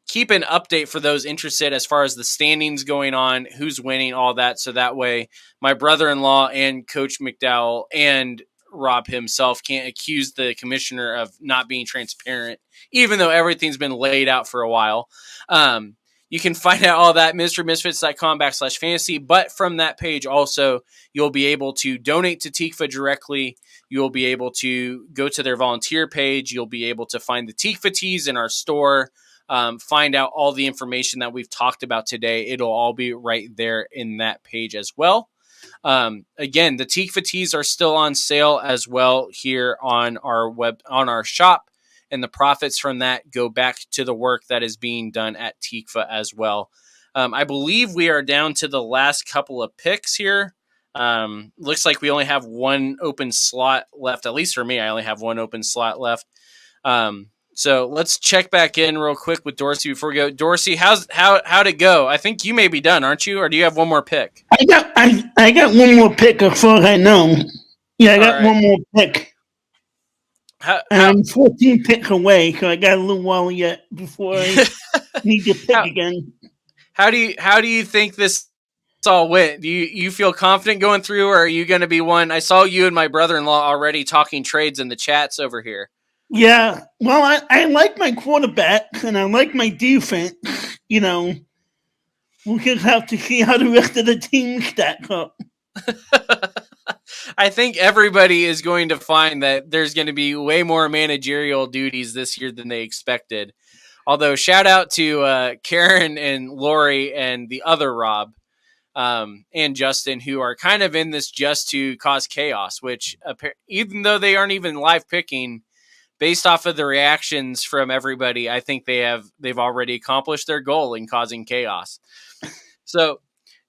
keep an update for those interested as far as the standings going on, who's winning, all that. So that way my brother-in-law and Coach McDowell and Rob himself can't accuse the commissioner of not being transparent, even though everything's been laid out for a while. You can find out all that, MrMisfits.com/fantasy. But from that page also, you'll be able to donate to Tikva directly. You'll be able to go to their volunteer page. You'll be able to find the Tikva tees in our store. Find out all the information that we've talked about today. It'll all be right there in that page as well. Again, the Tikva tees are still on sale as well here on our shop. and the profits from that go back to the work that is being done at Tikva as well. I believe we are down to the last couple of picks here. Looks like we only have one open slot left. At least for me, I only have one open slot left. So let's check back in real quick with Dorsey before we go. Dorsey, how'd it go? I think you may be done, aren't you? Or do you have one more pick? I got one more pick as far as I know. Yeah, I got one more pick. I'm 14 picks away, so I got a little while yet before I need to pick again. How do you think this all went? Do you feel confident going through, or are you going to be one? I saw you and my brother-in-law already talking trades in the chats over here. Yeah, well, I like my quarterback and I like my defense. You know, we'll just have to see how the rest of the team stacks up. I think everybody is going to find that there's going to be way more managerial duties this year than they expected. Although, shout out to Karen and Lori and the other Rob and Justin, who are kind of in this just to cause chaos, which even though they aren't even live picking, based off of the reactions from everybody, I think they've already accomplished their goal in causing chaos. So,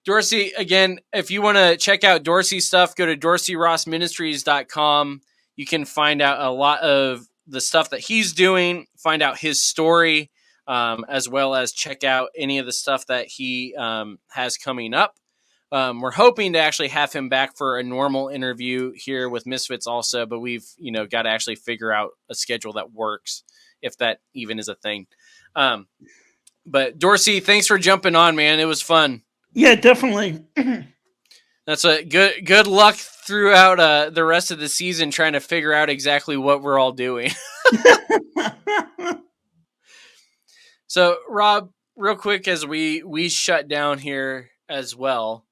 Dorsey, again, if you want to check out Dorsey's stuff, go to dorseyrossministries.com. You can find out a lot of the stuff that he's doing, find out his story, as well as check out any of the stuff that he has coming up. We're hoping to actually have him back for a normal interview here with Misfits also, but we've, got to actually figure out a schedule that works, if that even is a thing. But Dorsey, thanks for jumping on, man. It was fun. Yeah, definitely. That's a good luck throughout the rest of the season trying to figure out exactly what we're all doing. So, Rob, real quick as we shut down here as well.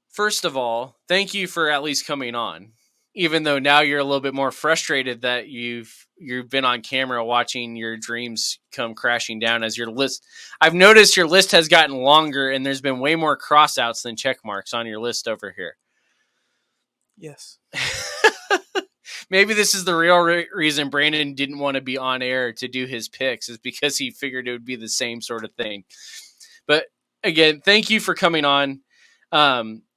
First of all, thank you for at least coming on, even though now you're a little bit more frustrated that you've been on camera watching your dreams come crashing down as your list. I've noticed your list has gotten longer and there's been way more crossouts than check marks on your list over here. Yes. Maybe this is the real reason Brandon didn't want to be on air to do his picks, is because he figured it would be the same sort of thing. But again, thank you for coming on.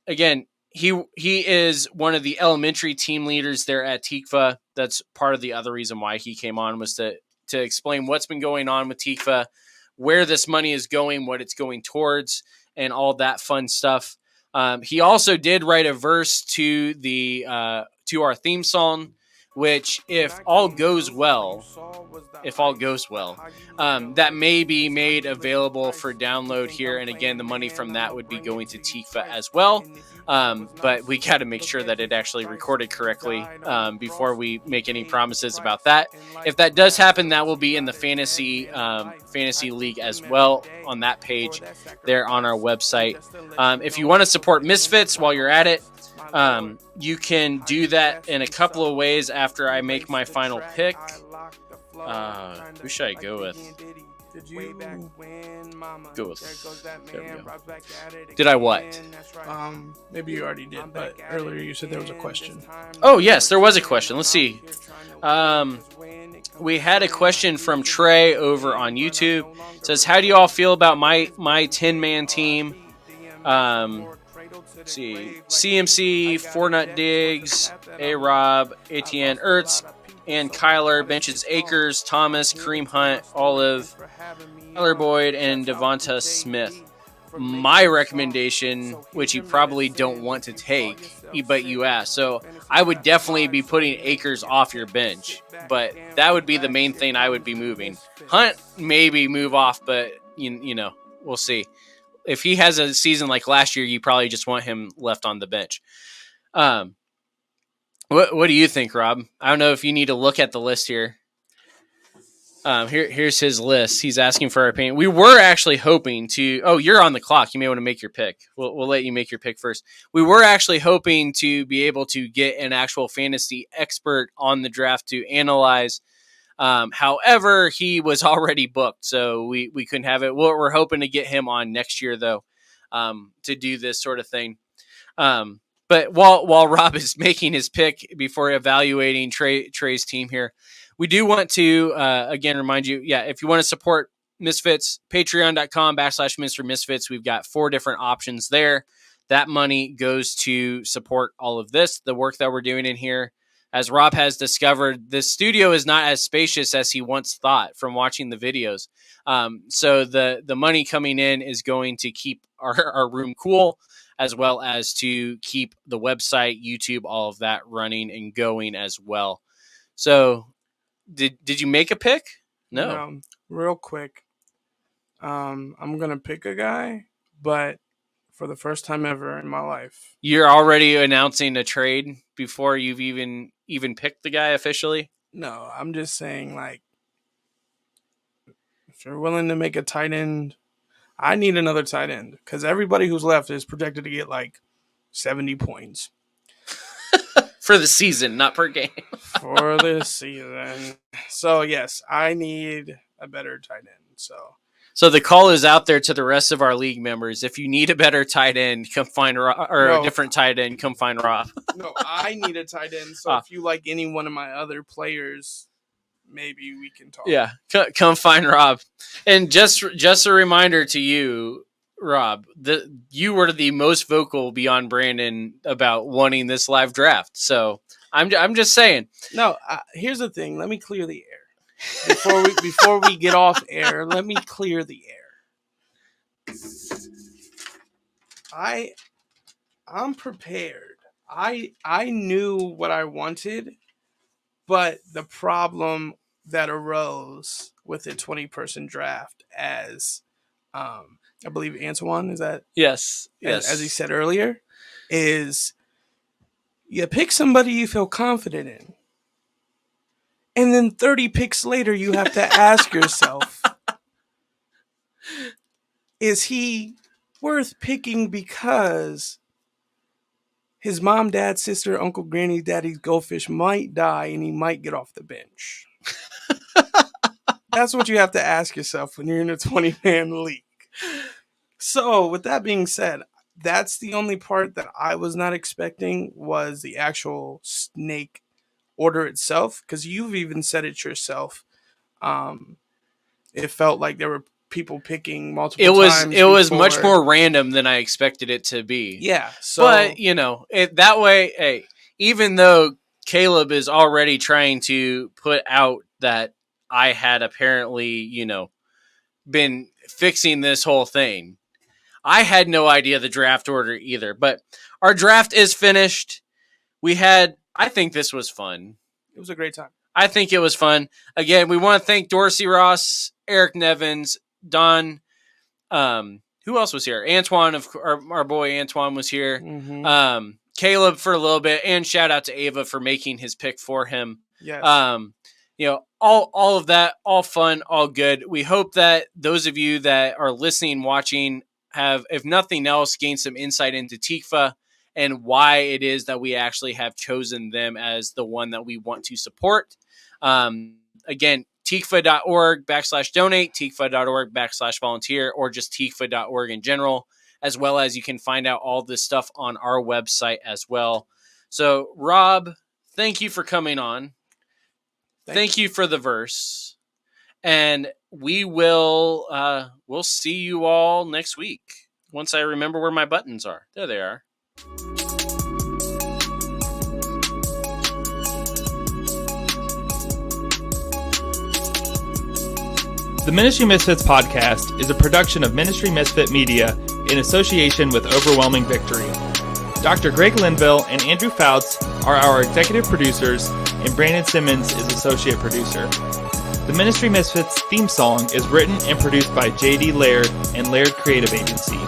Again, he is one of the elementary team leaders there at Tikva. That's part of the other reason why he came on, was to explain what's been going on with Tikva, where this money is going, what it's going towards, and all that fun stuff. He also did write a verse to to our theme song, which, if all goes well, that may be made available for download here. And again, the money from that would be going to Tikva as well. But we got to make sure that it actually recorded correctly before we make any promises about that. If that does happen, that will be in the fantasy league as well on that page there on our website. If you want to support Misfits while you're at it, you can do that in a couple of ways after I make my final pick. Who should I go with? Go with. There we go. Did I what? Maybe you already did, but earlier you said there was a question. Oh, yes, there was a question. Let's see. We had a question from Trey over on YouTube. It says, how do you all feel about my 10-man team? Let's see. CMC, Fournette Diggs, A-Rob, Etienne Ertz, and Kyler benches Akers, Thomas, Kareem Hunt, Olive, Tyler Boyd, and Devonta Smith. My recommendation, which you probably don't want to take, but you asked, so I would definitely be putting Akers off your bench, but that would be the main thing I would be moving. Hunt maybe move off, but you know, we'll see. If he has a season like last year, you probably just want him left on the bench. What do you think, Rob? I don't know if you need to look at the list here. Here's his list. He's asking for our opinion. We were actually hoping to. Oh, you're on the clock. You may want to make your pick. We'll let you make your pick first. We were actually hoping to be able to get an actual fantasy expert on the draft to analyze. However, he was already booked, so we couldn't have it. We're hoping to get him on next year, though, to do this sort of thing. But while Rob is making his pick before evaluating Trey's team here, we do want to, again, remind you, if you want to support Misfits, patreon.com/Ministry Misfits. We've got 4 different options there. That money goes to support all of this, the work that we're doing in here. As Rob has discovered, this studio is not as spacious as he once thought from watching the videos. So the money coming in is going to keep our room cool, as well as to keep the website, YouTube, all of that running and going as well. So did you make a pick? No. Real quick. I'm going to pick a guy, but for the first time ever in my life. You're already announcing a trade before you've even picked the guy officially? No, I'm just saying, like, if you're willing to make a tight end, I need another tight end because everybody who's left is projected to get like 70 points. For the season, not per game. For the season. So, yes, I need a better tight end. So the call is out there to the rest of our league members. If you need a better tight end, come find Rob, or a different tight end, come find Rob. No, I need a tight end. So if you like any one of my other players, maybe we can talk. Yeah, come find Rob. And just a reminder to you, Rob, you were the most vocal beyond Brandon about wanting this live draft. So I'm just saying. No, here's the thing. Let me clear the air. Before we get off air, let me clear the air. I'm prepared. I knew what I wanted, but the problem that arose with the 20-person draft, as I believe Antoine, is that? Yes. As he said earlier, is you pick somebody you feel confident in. And then 30 picks later, you have to ask yourself, is he worth picking because his mom, dad, sister, uncle, granny, daddy's goldfish might die and he might get off the bench? That's what you have to ask yourself when you're in a 20-man league. So with that being said, that's the only part that I was not expecting was the actual snake order itself, because you've even said it yourself. It felt like there were people picking multiple times. It was much more random than I expected it to be. Yeah. So, but that way, hey, even though Caleb is already trying to put out that I had apparently, been fixing this whole thing, I had no idea the draft order either. But our draft is finished. I think this was fun. It was a great time. I think it was fun. Again, we want to thank Dorsey Ross, Eric Nevins, Don. Who else was here? Antoine, our boy Antoine was here. Mm-hmm. Caleb for a little bit, and shout out to Ava for making his pick for him. Yes. All of that, all fun, all good. We hope that those of you that are listening, watching, have, if nothing else, gained some insight into Tikva and why it is that we actually have chosen them as the one that we want to support. Again, tikva.org/donate, tikva.org/volunteer, or just tikva.org in general, as well as you can find out all this stuff on our website as well. So, Rob, thank you for coming on. Thank you for the verse. And we will we'll see you all next week once I remember where my buttons are. There they are. The Ministry Misfits podcast is a production of Ministry Misfit Media in association with Overwhelming Victory. Dr. Greg Linville and Andrew Fouts are our executive producers, and Brandon Simmons is associate producer. The Ministry Misfits theme song is written and produced by J.D. Laird and Laird Creative Agency.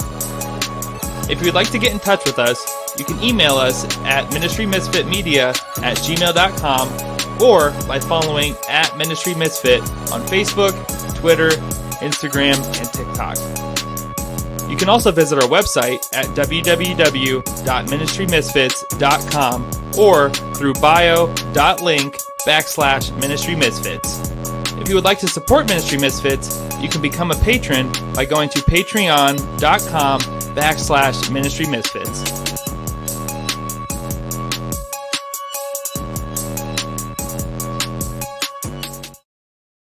If you would like to get in touch with us, you can email us at ministrymisfitmedia@gmail.com or by following @ministrymisfit on Facebook, Twitter, Instagram, and TikTok. You can also visit our website at www.ministrymisfits.com or through bio.link/ministrymisfits. If you would like to support Ministry Misfits, you can become a patron by going to patreon.com/ministrymisfits.